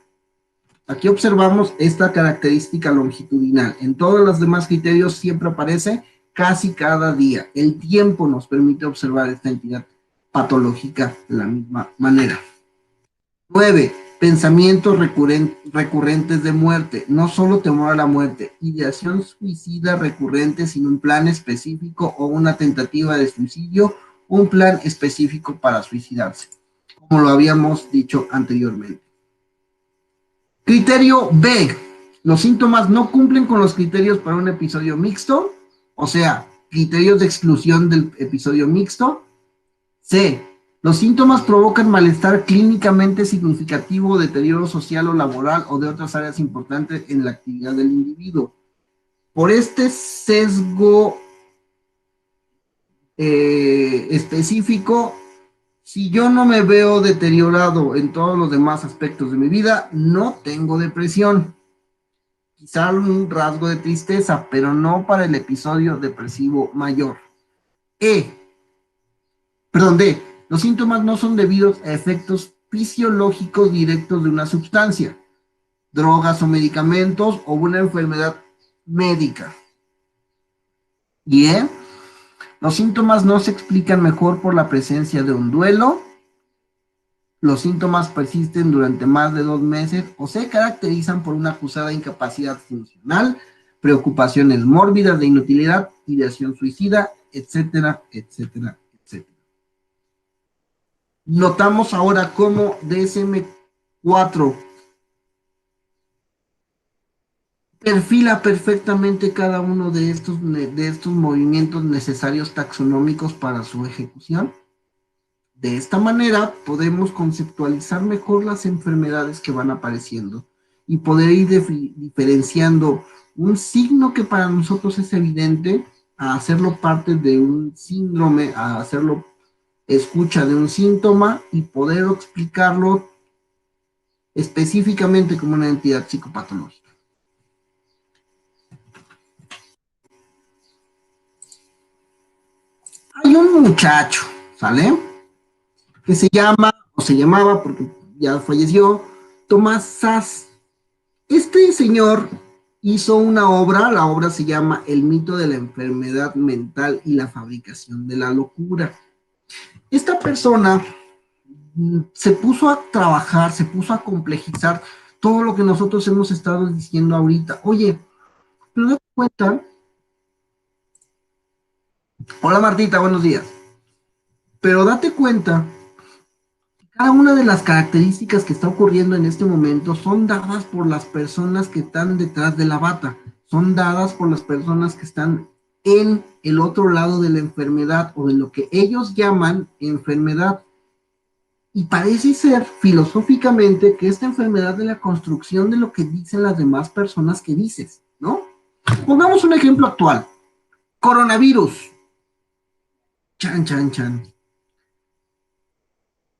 Aquí observamos esta característica longitudinal. En todos los demás criterios siempre aparece casi cada día. El tiempo nos permite observar esta entidad patológica de la misma manera. 9. Pensamientos recurrentes de muerte. No solo temor a la muerte, ideación suicida recurrente sin un plan específico o una tentativa de suicidio, un plan específico para suicidarse, como lo habíamos dicho anteriormente. Criterio B. Los síntomas no cumplen con los criterios para un episodio mixto, o sea, criterios de exclusión del episodio mixto. C. Los síntomas provocan malestar clínicamente significativo, deterioro social o laboral o de otras áreas importantes en la actividad del individuo. Por este sesgo específico, si yo no me veo deteriorado en todos los demás aspectos de mi vida, no tengo depresión. Quizá un rasgo de tristeza, pero no para el episodio depresivo mayor. D. Los síntomas no son debidos a efectos fisiológicos directos de una sustancia, drogas o medicamentos o una enfermedad médica. Y los síntomas no se explican mejor por la presencia de un duelo, los síntomas persisten durante más de 2 meses o se caracterizan por una acusada incapacidad funcional, preocupaciones mórbidas de inutilidad, ideación suicida, etcétera, etcétera, etcétera. Notamos ahora cómo DSM-4 perfila perfectamente cada uno de estos movimientos necesarios taxonómicos para su ejecución. De esta manera podemos conceptualizar mejor las enfermedades que van apareciendo y poder ir diferenciando un signo que para nosotros es evidente a hacerlo parte de un síndrome, a hacerlo escucha de un síntoma y poder explicarlo específicamente como una entidad psicopatológica. Hay un muchacho, ¿sale? Que se llama, o se llamaba porque ya falleció, Thomas Szasz. Este señor hizo una obra, la obra se llama El mito de la enfermedad mental y la fabricación de la locura. Esta persona se puso a trabajar, se puso a complejizar todo lo que nosotros hemos estado diciendo ahorita. Oye, pero date cuenta. Hola Martita, buenos días. Pero date cuenta, cada una de las características que está ocurriendo en este momento son dadas por las personas que están detrás de la bata, son dadas por las personas que están en el otro lado de la enfermedad o de lo que ellos llaman enfermedad. Y parece ser filosóficamente que esta enfermedad es la construcción de lo que dicen las demás personas que dices, ¿no? Pongamos un ejemplo actual. Coronavirus. Chan, chan, chan.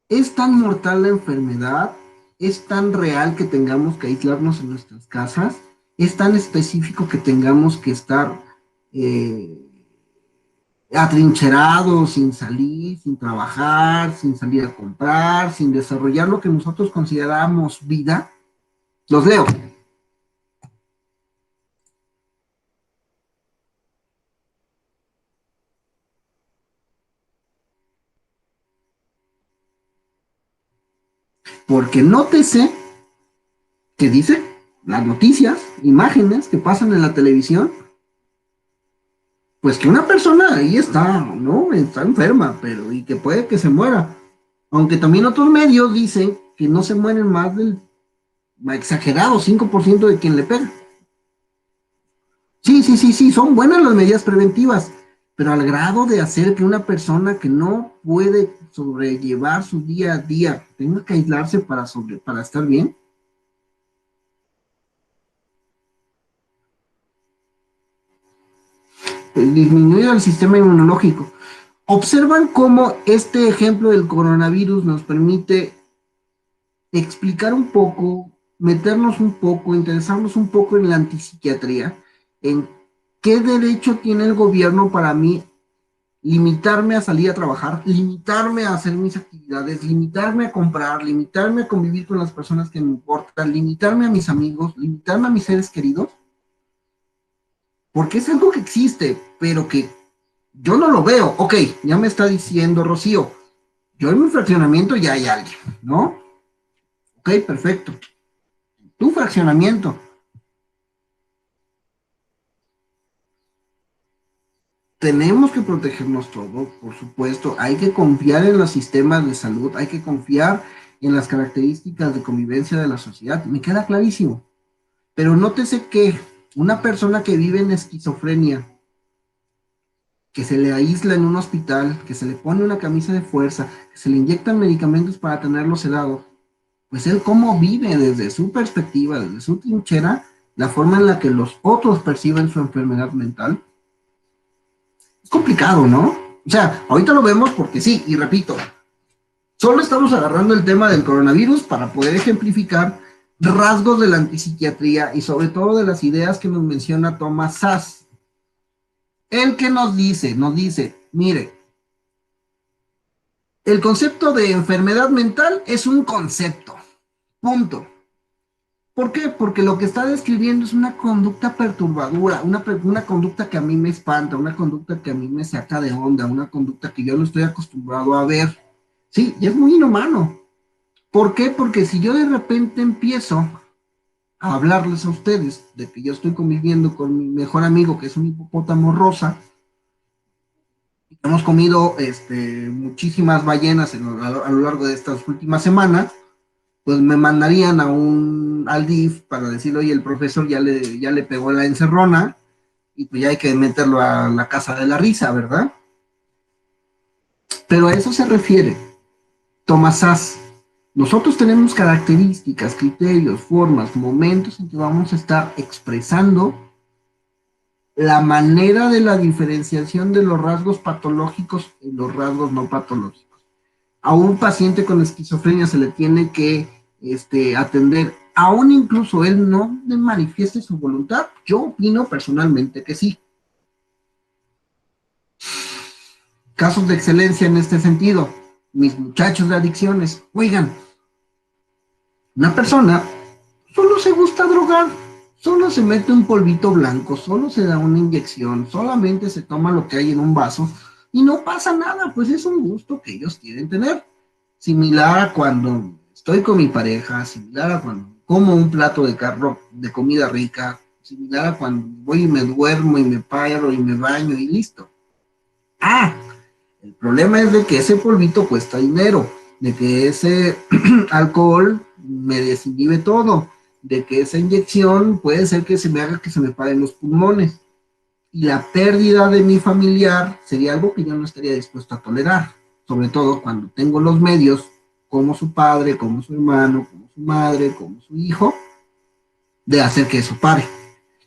¿Es tan mortal la enfermedad? ¿Es tan real que tengamos que aislarnos en nuestras casas? ¿Es tan específico que tengamos que estar atrincherados, sin salir, sin trabajar, sin salir a comprar, sin desarrollar lo que nosotros consideramos vida? Los leo. Porque nótese que dice las noticias, imágenes que pasan en la televisión, pues que una persona ahí está, ¿no? Está enferma, pero y que puede que se muera. Aunque también otros medios dicen que no se mueren más del exagerado 5% de quien le pega. Sí, sí, sí, sí, son buenas las medidas preventivas, pero al grado de hacer que una persona que no puede sobrellevar su día a día tenga que aislarse para estar bien. Disminuir el sistema inmunológico. Observan cómo este ejemplo del coronavirus nos permite explicar un poco, meternos un poco, interesarnos un poco en la antipsiquiatría, en qué derecho tiene el gobierno para mí limitarme a salir a trabajar, limitarme a hacer mis actividades, limitarme a comprar, limitarme a convivir con las personas que me importan, limitarme a mis amigos, limitarme a mis seres queridos, porque es algo que existe, pero que yo no lo veo. Ok, ya me está diciendo Rocío, yo en mi fraccionamiento ya hay alguien, ¿no? Ok, perfecto. Tu fraccionamiento. Tenemos que protegernos todos, por supuesto. Hay que confiar en los sistemas de salud, hay que confiar en las características de convivencia de la sociedad. Me queda clarísimo. Pero nótese que una persona que vive en esquizofrenia, que se le aísla en un hospital, que se le pone una camisa de fuerza, que se le inyectan medicamentos para tenerlo sedado, pues él cómo vive desde su perspectiva, desde su trinchera, la forma en la que los otros perciben su enfermedad mental. Es complicado, ¿no? O sea, ahorita lo vemos porque sí, y repito, solo estamos agarrando el tema del coronavirus para poder ejemplificar rasgos de la antipsiquiatría y sobre todo de las ideas que nos menciona Thomas Szasz. El que nos dice, mire, el concepto de enfermedad mental es un concepto, punto. ¿Por qué? Porque lo que está describiendo es una conducta perturbadora, una conducta que a mí me espanta, una conducta que a mí me saca de onda, una conducta que yo no estoy acostumbrado a ver. Sí, y es muy inhumano. ¿Por qué? Porque si yo de repente empiezo a hablarles a ustedes de que yo estoy conviviendo con mi mejor amigo, que es un hipopótamo rosa, hemos comido muchísimas ballenas a lo largo de estas últimas semanas, pues me mandarían al DIF para decirle, oye, el profesor ya le pegó la encerrona, y pues ya hay que meterlo a la casa de la risa, ¿verdad? Pero a eso se refiere Thomas Szasz. Nosotros tenemos características, criterios, formas, momentos en que vamos a estar expresando la manera de la diferenciación de los rasgos patológicos y los rasgos no patológicos. A un paciente con esquizofrenia se le tiene que atender, aún incluso él no manifieste su voluntad. Yo opino personalmente que sí. Casos de excelencia en este sentido, mis muchachos de adicciones. Oigan, una persona solo se gusta drogar, solo se mete un polvito blanco, solo se da una inyección, solamente se toma lo que hay en un vaso y no pasa nada, pues es un gusto que ellos quieren tener. Similar a cuando estoy con mi pareja, similar a cuando como un plato de comida rica, similar a cuando voy y me duermo y me paro y me baño y listo. El problema es de que ese polvito cuesta dinero, de que ese alcohol me desinhibe todo, de que esa inyección puede ser que se me haga que se me paren los pulmones. Y la pérdida de mi familiar sería algo que yo no estaría dispuesto a tolerar, sobre todo cuando tengo los medios, como su padre, como su hermano, como su madre, como su hijo, de hacer que eso pare.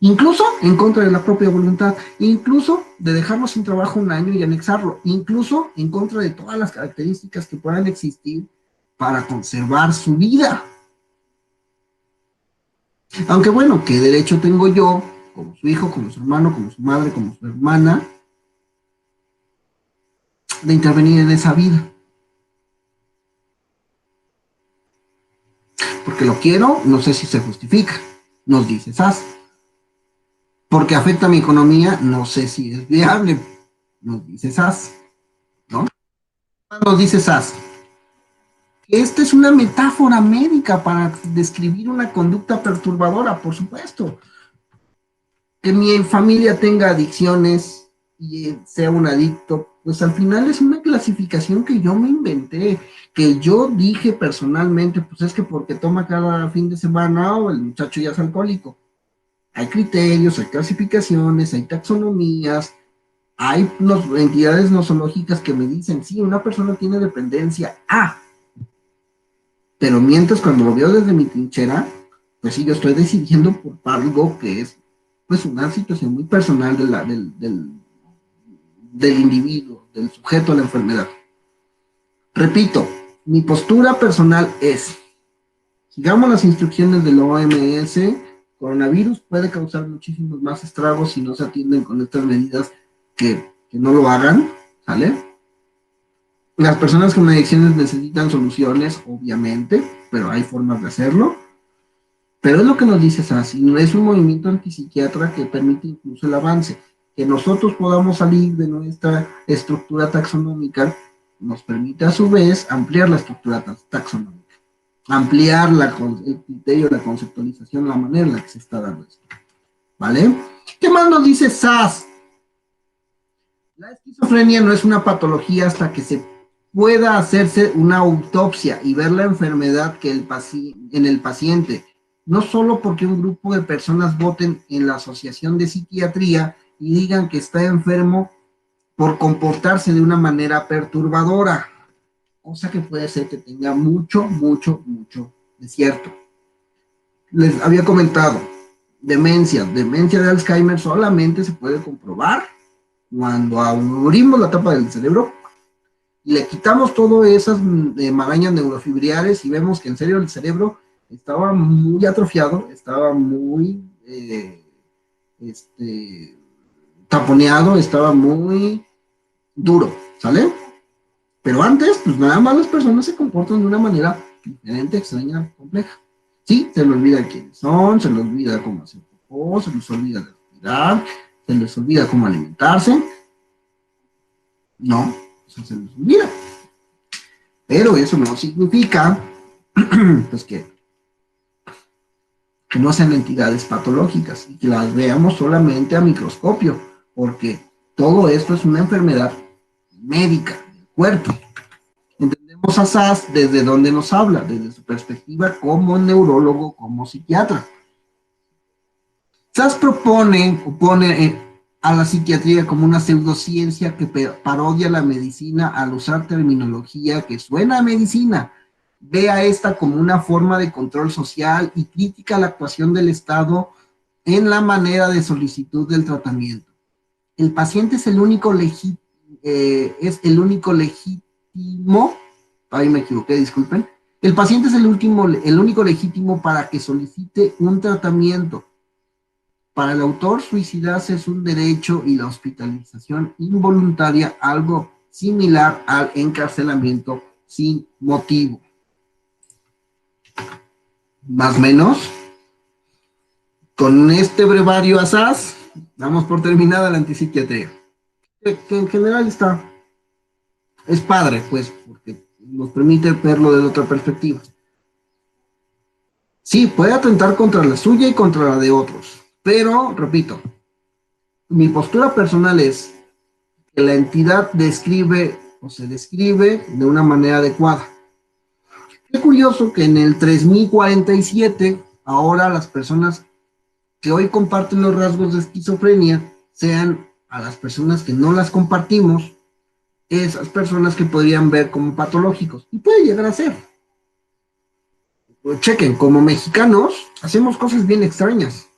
Incluso en contra de la propia voluntad, incluso de dejarlo sin trabajo un año y anexarlo, incluso en contra de todas las características que puedan existir para conservar su vida. Aunque bueno, ¿qué derecho tengo yo, como su hijo, como su hermano, como su madre, como su hermana, de intervenir en esa vida? Porque lo quiero, no sé si se justifica, nos dice Szasz. Porque afecta a mi economía, no sé si es viable, nos dice Szasz, ¿no? Nos dice Szasz, esta es una metáfora médica para describir una conducta perturbadora, por supuesto. Que mi familia tenga adicciones y sea un adicto, pues al final es una clasificación que yo me inventé, que yo dije personalmente, pues es que porque toma cada fin de semana o el muchacho ya es alcohólico. Hay criterios, hay clasificaciones, hay taxonomías, hay entidades nosológicas que me dicen, sí, una persona tiene dependencia A, pero mientras cuando lo veo desde mi trinchera, pues sí, yo estoy decidiendo por algo que es pues una situación muy personal del individuo, del sujeto a la enfermedad. Repito, mi postura personal es, sigamos las instrucciones del OMS, coronavirus puede causar muchísimos más estragos si no se atienden con estas medidas que no lo hagan, ¿sale? Las personas con adicciones necesitan soluciones, obviamente, pero hay formas de hacerlo. Pero es lo que nos dice Szasz, es un movimiento antipsiquiatra que permite incluso el avance. Que nosotros podamos salir de nuestra estructura taxonómica nos permite a su vez ampliar la estructura taxonómica, ampliar el criterio, la conceptualización, la manera en la que se está dando esto. ¿Vale? ¿Qué más nos dice Szasz? La esquizofrenia no es una patología hasta que se pueda hacerse una autopsia y ver la enfermedad que en el paciente. No solo porque un grupo de personas voten en la Asociación de Psiquiatría y digan que está enfermo por comportarse de una manera perturbadora, cosa que puede ser que tenga mucho de cierto. Les había comentado, demencia de Alzheimer solamente se puede comprobar cuando abrimos la tapa del cerebro y le quitamos todas esas marañas neurofibrilares y vemos que en serio el cerebro estaba muy atrofiado, estaba muy taponeado, estaba muy duro, ¿sale? Pero antes, pues nada más las personas se comportan de una manera diferente, extraña, compleja. Sí, se les olvida quiénes son, se les olvida cómo hacer popó, se les olvida respirar, se les olvida cómo alimentarse. No, eso se les olvida. Pero eso no significa pues que no sean entidades patológicas y que las veamos solamente a microscopio, porque todo esto es una enfermedad médica del cuerpo. Entendemos a Sass desde donde nos habla, desde su perspectiva como neurólogo, como psiquiatra. Sass propone o pone a la psiquiatría como una pseudociencia que parodia la medicina al usar terminología que suena a medicina. Ve a esta como una forma de control social y critica la actuación del Estado en la manera de solicitud del tratamiento. El paciente es el único legítimo, ahí me equivoqué, disculpen. El paciente es el único legítimo para que solicite un tratamiento. Para el autor, suicidarse es un derecho y la hospitalización involuntaria algo similar al encarcelamiento sin motivo. Más o menos, con este brevario asaz, damos por terminada la antipsiquiatría. Que en general es padre, pues, porque nos permite verlo de otra perspectiva. Sí, puede atentar contra la suya y contra la de otros, pero, repito, mi postura personal es que la entidad describe o se describe de una manera adecuada. Qué curioso que en el 3047, ahora las personas que hoy comparten los rasgos de esquizofrenia sean a las personas que no las compartimos, esas personas que podrían ver como patológicos. Y puede llegar a ser. Pues chequen, como mexicanos, hacemos cosas bien extrañas.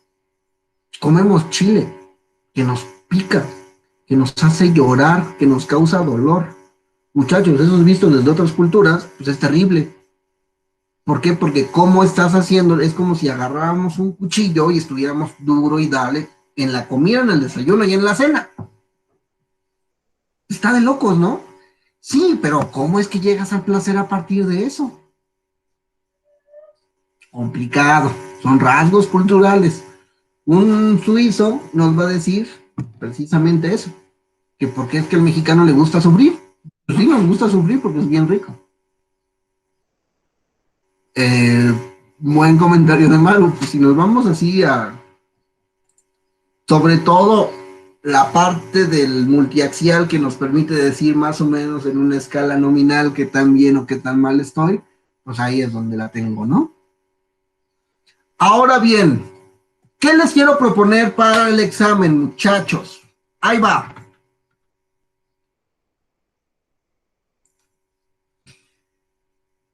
Comemos chile, que nos pica, que nos hace llorar, que nos causa dolor. Muchachos, eso es visto desde otras culturas, pues es terrible. ¿Por qué? Porque cómo estás haciendo, es como si agarráramos un cuchillo y estuviéramos duro y dale en la comida, en el desayuno y en la cena. Está de locos, ¿no? Sí, pero ¿cómo es que llegas al placer a partir de eso? Complicado, son rasgos culturales. Un suizo nos va a decir precisamente eso, que porque es que al mexicano le gusta sufrir. Pues sí, nos gusta sufrir porque es bien rico. Eh, Buen comentario de Maru, pues si nos vamos así a, sobre todo la parte del multiaxial que nos permite decir más o menos en una escala nominal qué tan bien o qué tan mal estoy, pues ahí es donde la tengo, ¿no? Ahora bien, ¿qué les quiero proponer para el examen, muchachos? Ahí va.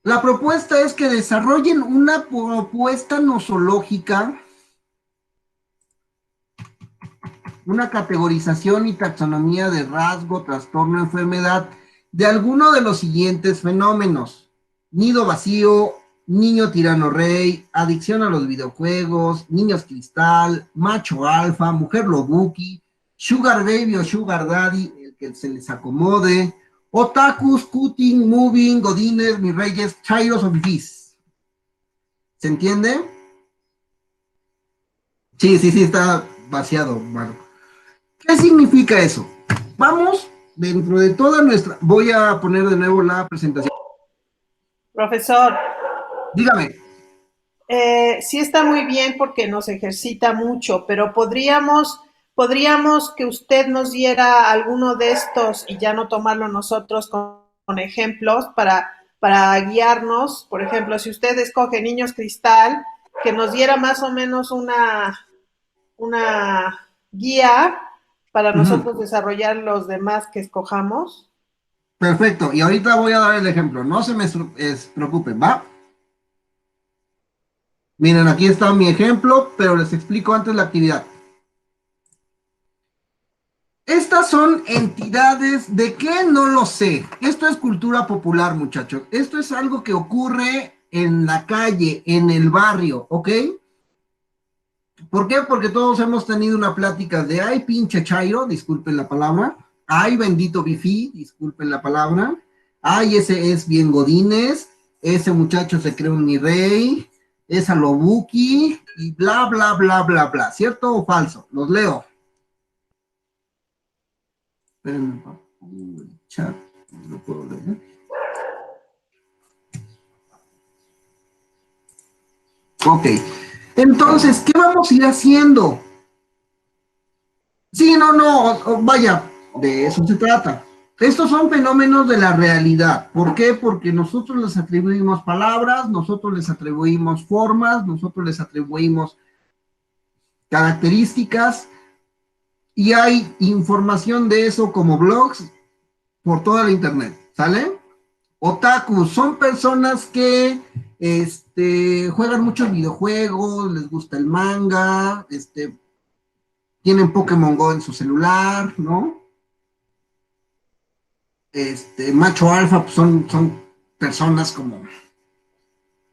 La propuesta es que desarrollen una propuesta nosológica, una categorización y taxonomía de rasgo, trastorno, enfermedad de alguno de los siguientes fenómenos: nido vacío, niño tirano rey, adicción a los videojuegos, niños cristal, macho alfa, mujer lobuki, sugar baby o sugar daddy, el que se les acomode, otakus, cutting, moving, godines, mis reyes, chairos o fifís. ¿Se entiende? Sí, sí, sí, está vaciado, Marco. ¿Qué significa eso? Vamos, dentro de toda nuestra... Voy a poner de nuevo la presentación. Profesor, Dígame. sí está muy bien porque nos ejercita mucho, pero podríamos que usted nos diera alguno de estos y ya no tomarlo nosotros con ejemplos para guiarnos. Por ejemplo, si usted escoge niños cristal, que nos diera más o menos una guía para nosotros desarrollar los demás que escojamos. Perfecto. Y ahorita voy a dar el ejemplo. No se me preocupen, ¿va? Miren, aquí está mi ejemplo, pero les explico antes la actividad. Estas son entidades de qué no lo sé. Esto es cultura popular, muchachos. Esto es algo que ocurre en la calle, en el barrio, ¿ok? ¿Por qué? Porque todos hemos tenido una plática de ay, pinche chairo, disculpen la palabra. Ay, bendito bifi, disculpen la palabra. Ay, ese es bien godines. Ese muchacho se cree un mi rey. Esa lobuki. Y bla, bla, bla, bla, bla. ¿Cierto o falso? Los leo. Espérenme, chat. No lo puedo leer. Ok. Entonces, ¿qué vamos a ir haciendo? Sí, vaya, de eso se trata. Estos son fenómenos de la realidad. ¿Por qué? Porque nosotros les atribuimos palabras, nosotros les atribuimos formas, nosotros les atribuimos características y hay información de eso como blogs por toda la internet, ¿sale? Otakus son personas que juegan muchos videojuegos, les gusta el manga, tienen Pokémon Go en su celular, ¿no? Macho alfa pues son personas como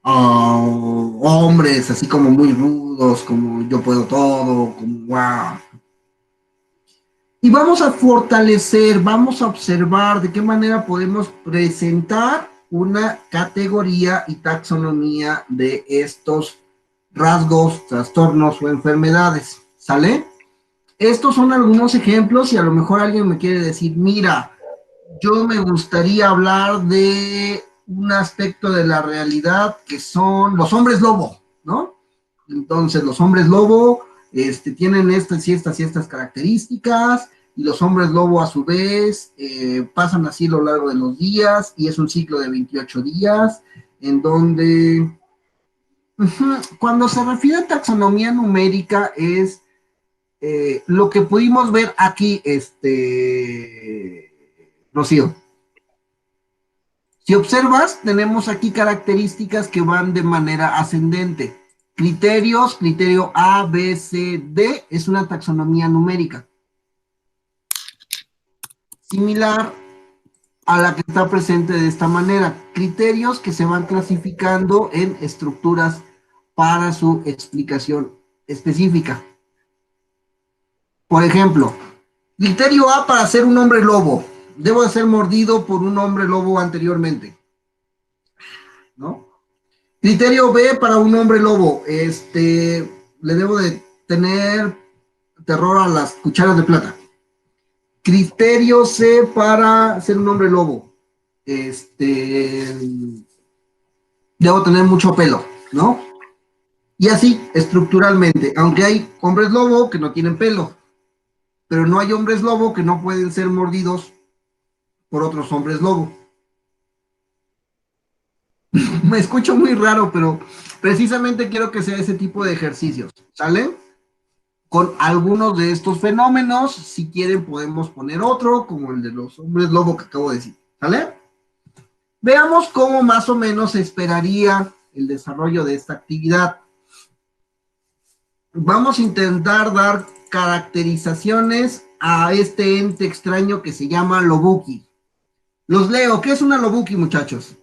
hombres, así como muy rudos, como yo puedo todo, como wow. Y vamos a fortalecer, vamos a observar de qué manera podemos presentar una categoría y taxonomía de estos rasgos, trastornos o enfermedades, ¿sale? Estos son algunos ejemplos y a lo mejor alguien me quiere decir, mira, yo me gustaría hablar de un aspecto de la realidad que son los hombres lobo, ¿no? Entonces, los hombres lobo tienen estas y estas y estas características, y los hombres lobo a su vez pasan así a lo largo de los días, y es un ciclo de 28 días, en donde cuando se refiere a taxonomía numérica es lo que pudimos ver aquí, Rocío. Si observas, tenemos aquí características que van de manera ascendente. Criterios, criterio A, B, C, D, es una taxonomía numérica. Similar a la que está presente de esta manera. Criterios que se van clasificando en estructuras para su explicación específica. Por ejemplo, criterio A para ser un hombre lobo. Debo de ser mordido por un hombre lobo anteriormente, ¿no? Criterio B para un hombre lobo. Le debo de tener terror a las cucharas de plata. Criterio C para ser un hombre lobo. Debo tener mucho pelo, ¿no? Y así, estructuralmente, aunque hay hombres lobo que no tienen pelo, pero no hay hombres lobo que no pueden ser mordidos por otros hombres lobo. Me escucho muy raro, pero precisamente quiero que sea ese tipo de ejercicios, ¿sale? Con algunos de estos fenómenos, si quieren podemos poner otro, como el de los hombres lobo que acabo de decir, ¿sale? Veamos cómo más o menos se esperaría el desarrollo de esta actividad. Vamos a intentar dar caracterizaciones a este ente extraño que se llama Lobuki. Los leo. ¿Qué es una Lobuki, muchachos?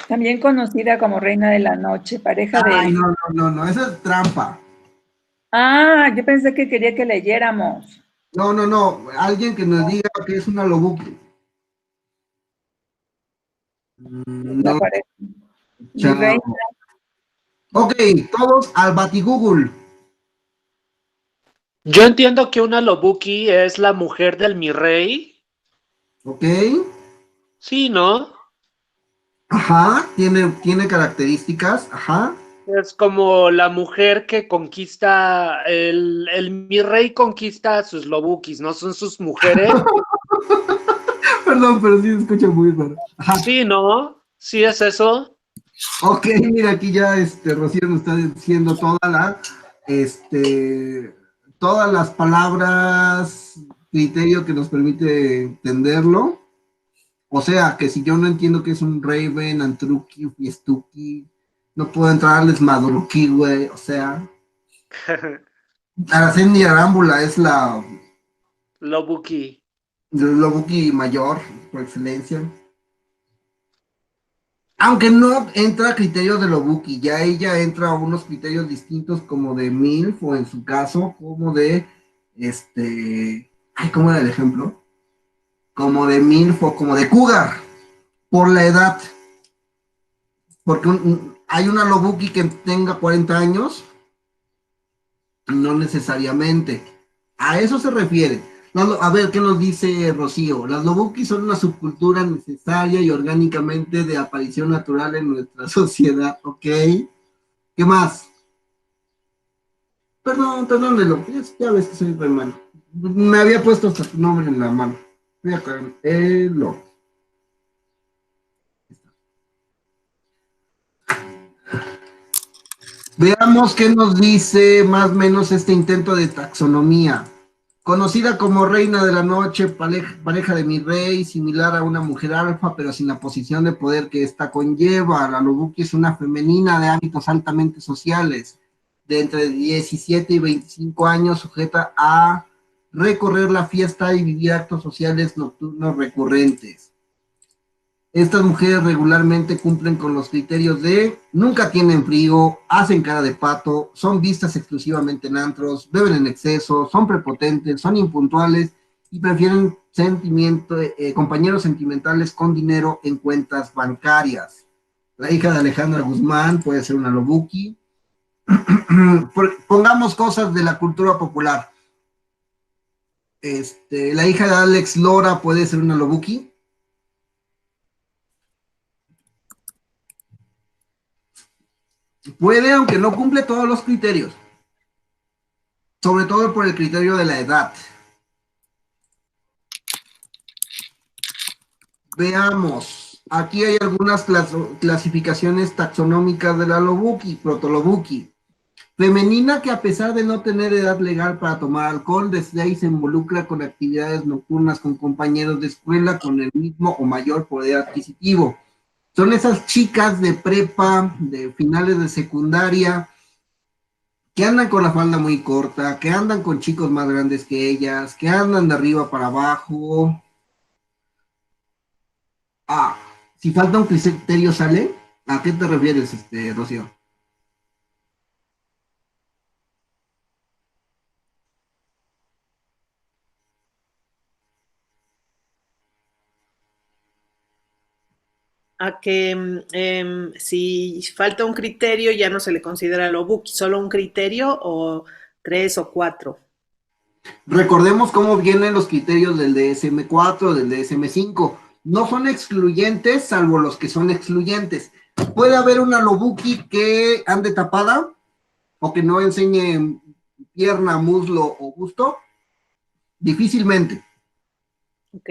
También conocida como Reina de la Noche, pareja de... Ay, no, esa es trampa. Ah, yo pensé que quería que leyéramos. No, alguien que nos diga qué es una Lobuki. La No, pareja. Mi chao. reina. Ok, todos al Batigoogle. Yo entiendo que una Lobuki es la mujer del mi rey. Ok. Sí, ¿no? Ajá, tiene características. Ajá. Es como la mujer que conquista, el mi rey conquista a sus Lobukis, ¿no? Son sus mujeres. Perdón, pero sí se escucha muy raro. Ajá. Sí, ¿no? Sí es eso. Ok, mira, aquí ya Rocío nos está diciendo todas las palabras, criterio que nos permite entenderlo. O sea, que si yo no entiendo qué es un Raven, Antruki, Fiestuki, no puedo entrarles Maduruki, güey. O sea, Araceli Arámbula es la Lobuki. Lobuki mayor, por excelencia. Aunque no entra a criterios de Lobuki, ya ella entra a unos criterios distintos como de MILF o en su caso como de ¿cómo era el ejemplo? Como de MILF o como de Cougar, por la edad. Porque hay una Lobuki que tenga 40 años, no necesariamente. A eso se refiere. A ver, ¿qué nos dice Rocío? Las lobukis son una subcultura necesaria y orgánicamente de aparición natural en nuestra sociedad, ¿ok? ¿Qué más? Perdónelo, ya ves que soy re malo. Me había puesto hasta tu nombre en la mano. Voy a caerlo. Veamos qué nos dice más o menos este intento de taxonomía. Conocida como reina de la noche, pareja de mi rey, similar a una mujer alfa, pero sin la posición de poder que ésta conlleva. La Lobuki es una femenina de hábitos altamente sociales, de entre 17 y 25 años, sujeta a recorrer la fiesta y vivir actos sociales nocturnos recurrentes. Estas mujeres regularmente cumplen con los criterios de nunca tienen frío, hacen cara de pato, son vistas exclusivamente en antros, beben en exceso, son prepotentes, son impuntuales y prefieren compañeros sentimentales con dinero en cuentas bancarias. La hija de Alejandra Guzmán puede ser una Lobuki. Pongamos cosas de la cultura popular. La hija de Alex Lora puede ser una Lobuki. Puede, aunque no cumple todos los criterios. Sobre todo por el criterio de la edad. Veamos. Aquí hay algunas clasificaciones taxonómicas de la Lobuki, protolobuki. Femenina que a pesar de no tener edad legal para tomar alcohol, desde ahí se involucra con actividades nocturnas con compañeros de escuela con el mismo o mayor poder adquisitivo. Son esas chicas de prepa, de finales de secundaria, que andan con la falda muy corta, que andan con chicos más grandes que ellas, que andan de arriba para abajo. Si falta un criterio, ¿sale? ¿A qué te refieres, Rocío? A que si falta un criterio ya no se le considera Lobuki, solo un criterio o 3 o 4. Recordemos cómo vienen los criterios del DSM-4, del DSM-5. No son excluyentes, salvo los que son excluyentes. Puede haber una Lobuki que ande tapada o que no enseñe pierna, muslo o busto. Difícilmente. Ok.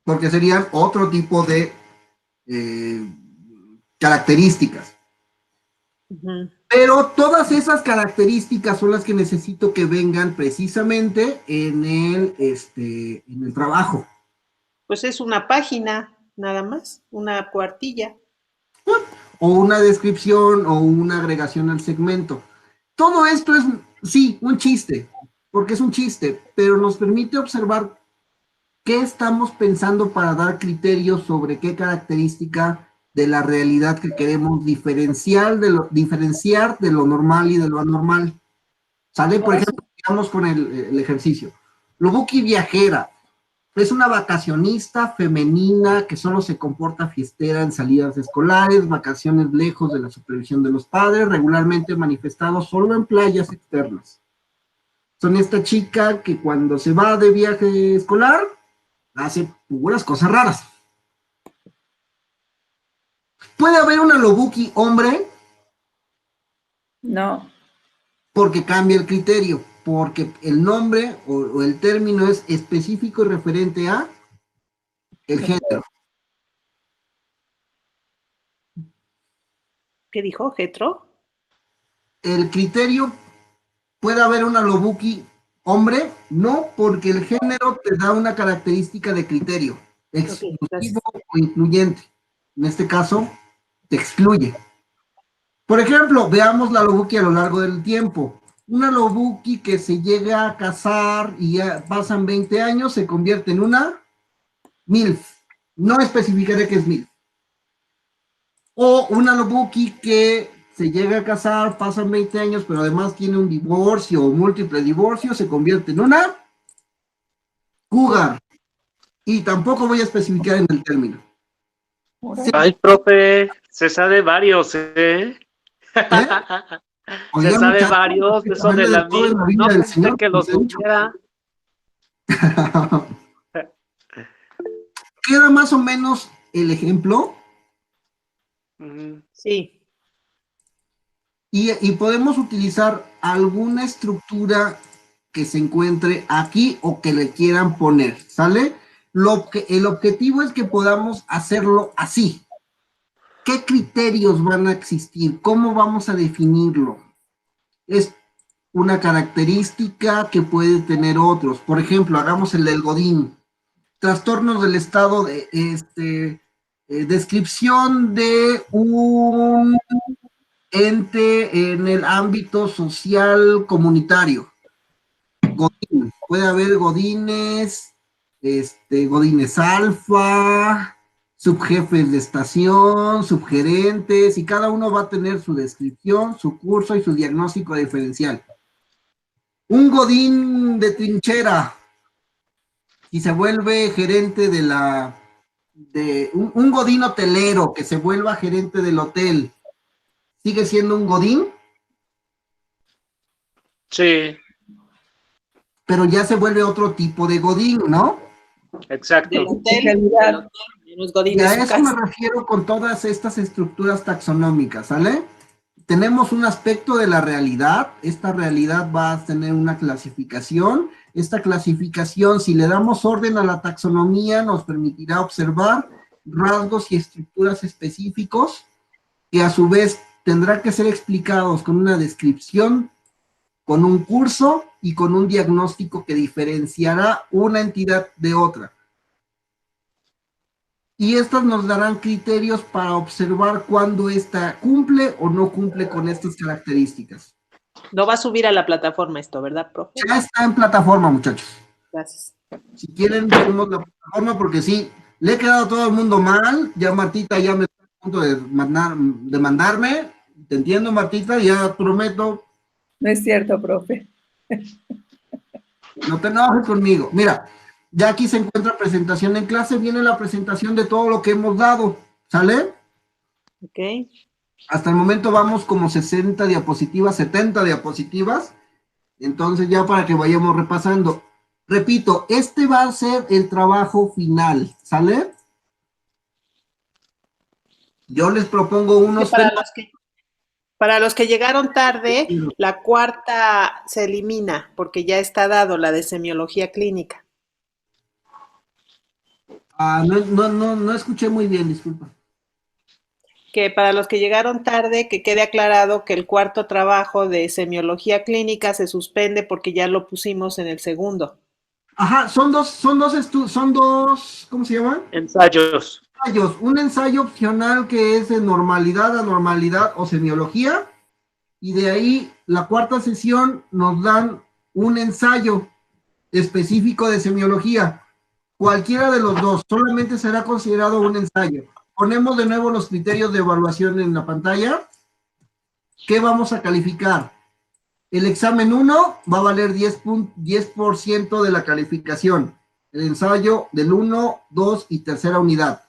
Porque serían otro tipo de características. Uh-huh. Pero todas esas características son las que necesito que vengan precisamente en el trabajo. Pues es una página, nada más, una cuartilla. O una descripción o una agregación al segmento. Todo esto es, sí, un chiste, porque es un chiste, pero nos permite observar qué estamos pensando para dar criterios sobre qué característica de la realidad que queremos diferenciar de lo normal y de lo anormal. ¿Sale? Por ejemplo, digamos con el ejercicio. Lobuki viajera. Es una vacacionista femenina que solo se comporta fiestera en salidas escolares, vacaciones lejos de la supervisión de los padres, regularmente manifestado solo en playas externas. Son esta chica que cuando se va de viaje escolar, hace puras cosas raras. ¿Puede haber una Lobuki hombre? No. Porque cambia el criterio, porque el nombre o el término es específico y referente a el género. ¿Qué dijo, Getro? El criterio, ¿puede haber una Lobuki hombre? No, porque el género te da una característica de criterio, exclusivo o incluyente. En este caso, te excluye. Por ejemplo, veamos la Lobuki a lo largo del tiempo. Una Lobuki que se llega a casar y ya pasan 20 años, se convierte en una MILF. No especificaré qué es MILF. O una Lobuki que se llega a casar, pasan 20 años, pero además tiene un divorcio o múltiple divorcio, se convierte en una cougar. Y tampoco voy a especificar en el término. Ay, profe, se sabe varios, ¿eh? Oiga, se sabe muchachos, varios, eso de la MILF. No pensé que lo supiera. ¿Queda más o menos el ejemplo? Sí. Y podemos utilizar alguna estructura que se encuentre aquí o que le quieran poner, ¿sale? El objetivo es que podamos hacerlo así. ¿Qué criterios van a existir? ¿Cómo vamos a definirlo? Es una característica que puede tener otros. Por ejemplo, hagamos el del Godín. Trastornos del estado de descripción de un ente en el ámbito social comunitario. Godín. Puede haber godines, godines alfa, subjefes de estación, subgerentes, y cada uno va a tener su descripción, su curso y su diagnóstico diferencial. Un godín de trinchera, y se vuelve gerente un godín hotelero que se vuelva gerente del hotel, ¿sigue siendo un godín? Sí, Pero ya se vuelve otro tipo de godín, ¿no? exacto. Del hotel, Especialidad. menos Y godines a su eso me casa. refiero con todas estas estructuras taxonómicas, ¿sale? Tenemos un aspecto de la realidad, esta realidad va a tener una clasificación, esta clasificación, si le damos orden a la taxonomía, nos permitirá observar rasgos y estructuras específicos que a su vez tendrán que ser explicados con una descripción, con un curso y con un diagnóstico que diferenciará una entidad de otra. Y estas nos darán criterios para observar cuándo ésta cumple o no cumple con estas características. No va a subir a la plataforma esto, ¿verdad, profe? Ya está en plataforma, muchachos. Gracias. Si quieren, subimos la plataforma porque sí, le he quedado a todo el mundo mal. Ya Martita ya me está a punto de mandarme. Te entiendo, Martita, ya prometo. No es cierto, profe. No te enojes conmigo. Mira, ya aquí se encuentra presentación en clase. Viene la presentación de todo lo que hemos dado. ¿Sale? Ok. Hasta el momento vamos como 60 diapositivas, 70 diapositivas. Entonces ya para que vayamos repasando. Repito, este va a ser el trabajo final. ¿Sale? Yo les propongo unos... Para los que llegaron tarde, la cuarta se elimina porque ya está dado la de semiología clínica. No escuché muy bien, disculpa. Que para los que llegaron tarde, que quede aclarado que el cuarto trabajo de semiología clínica se suspende porque ya lo pusimos en el segundo. Ajá, son dos, ¿cómo se llaman? Ensayos. Ensayos. Un ensayo opcional que es de normalidad, anormalidad o semiología, y de ahí la cuarta sesión nos dan un ensayo específico de semiología. Cualquiera de los dos, solamente será considerado un ensayo. Ponemos de nuevo los criterios de evaluación en la pantalla. ¿Qué vamos a calificar? El examen 1 va a valer 10% de la calificación. El ensayo del 1, 2 y tercera unidad.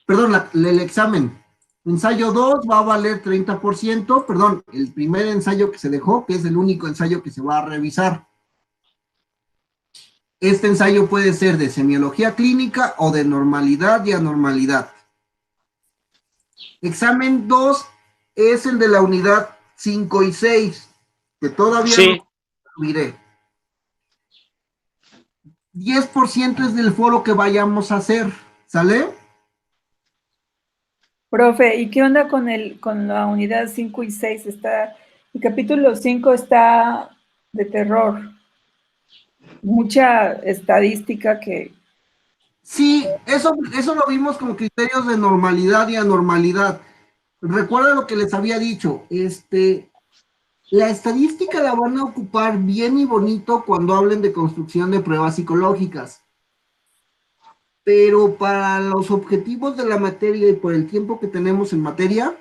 Perdón, el examen. Ensayo 2 va a valer 30%, perdón, el primer ensayo que se dejó, que es el único ensayo que se va a revisar. Este ensayo puede ser de semiología clínica o de normalidad y anormalidad. Examen 2 es el de la unidad 5 y 6, que todavía Sí. no subiré. 10% es del foro que vayamos a hacer, ¿sale? Profe, ¿y qué onda con la unidad 5 y 6? El capítulo 5 está de terror. Mucha estadística que... Sí, eso lo vimos como criterios de normalidad y anormalidad. Recuerda lo que les había dicho, la estadística la van a ocupar bien y bonito cuando hablen de construcción de pruebas psicológicas. Pero para los objetivos de la materia y por el tiempo que tenemos en materia,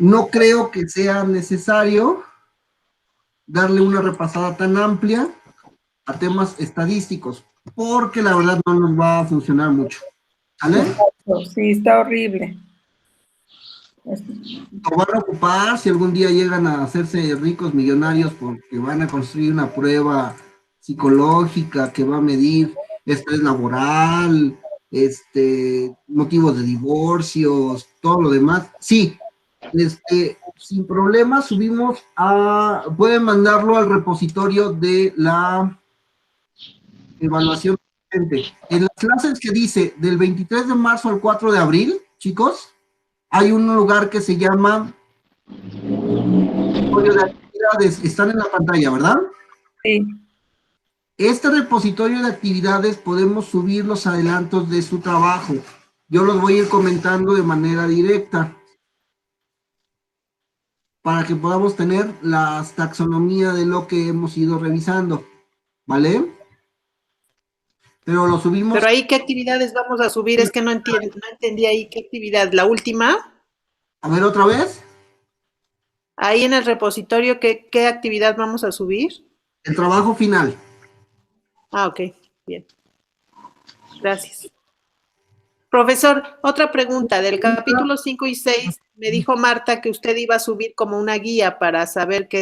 no creo que sea necesario darle una repasada tan amplia a temas estadísticos, porque la verdad no nos va a funcionar mucho. ¿Vale? Sí, está horrible. Lo van a ocupar si algún día llegan a hacerse ricos millonarios porque van a construir una prueba psicológica que va a medir estrés laboral, motivos de divorcios, todo lo demás. Sí, sin problema subimos pueden mandarlo al repositorio de la evaluación. En las clases que dice del 23 de marzo al 4 de abril, chicos, hay un lugar que se llama repositorio de actividades. Están en la pantalla, ¿verdad? Sí. Este repositorio de actividades podemos subir los adelantos de su trabajo. Yo los voy a ir comentando de manera directa para que podamos tener la taxonomía de lo que hemos ido revisando, ¿vale? Pero lo subimos. Pero ahí, ¿qué actividades vamos a subir? Es que no entendí ahí qué actividad. ¿La última? A ver, otra vez. Ahí en el repositorio, ¿qué actividad vamos a subir? El trabajo final. Ah, ok, bien. Gracias. Profesor, otra pregunta. Del capítulo 5 y 6, me dijo Marta que usted iba a subir como una guía para saber qué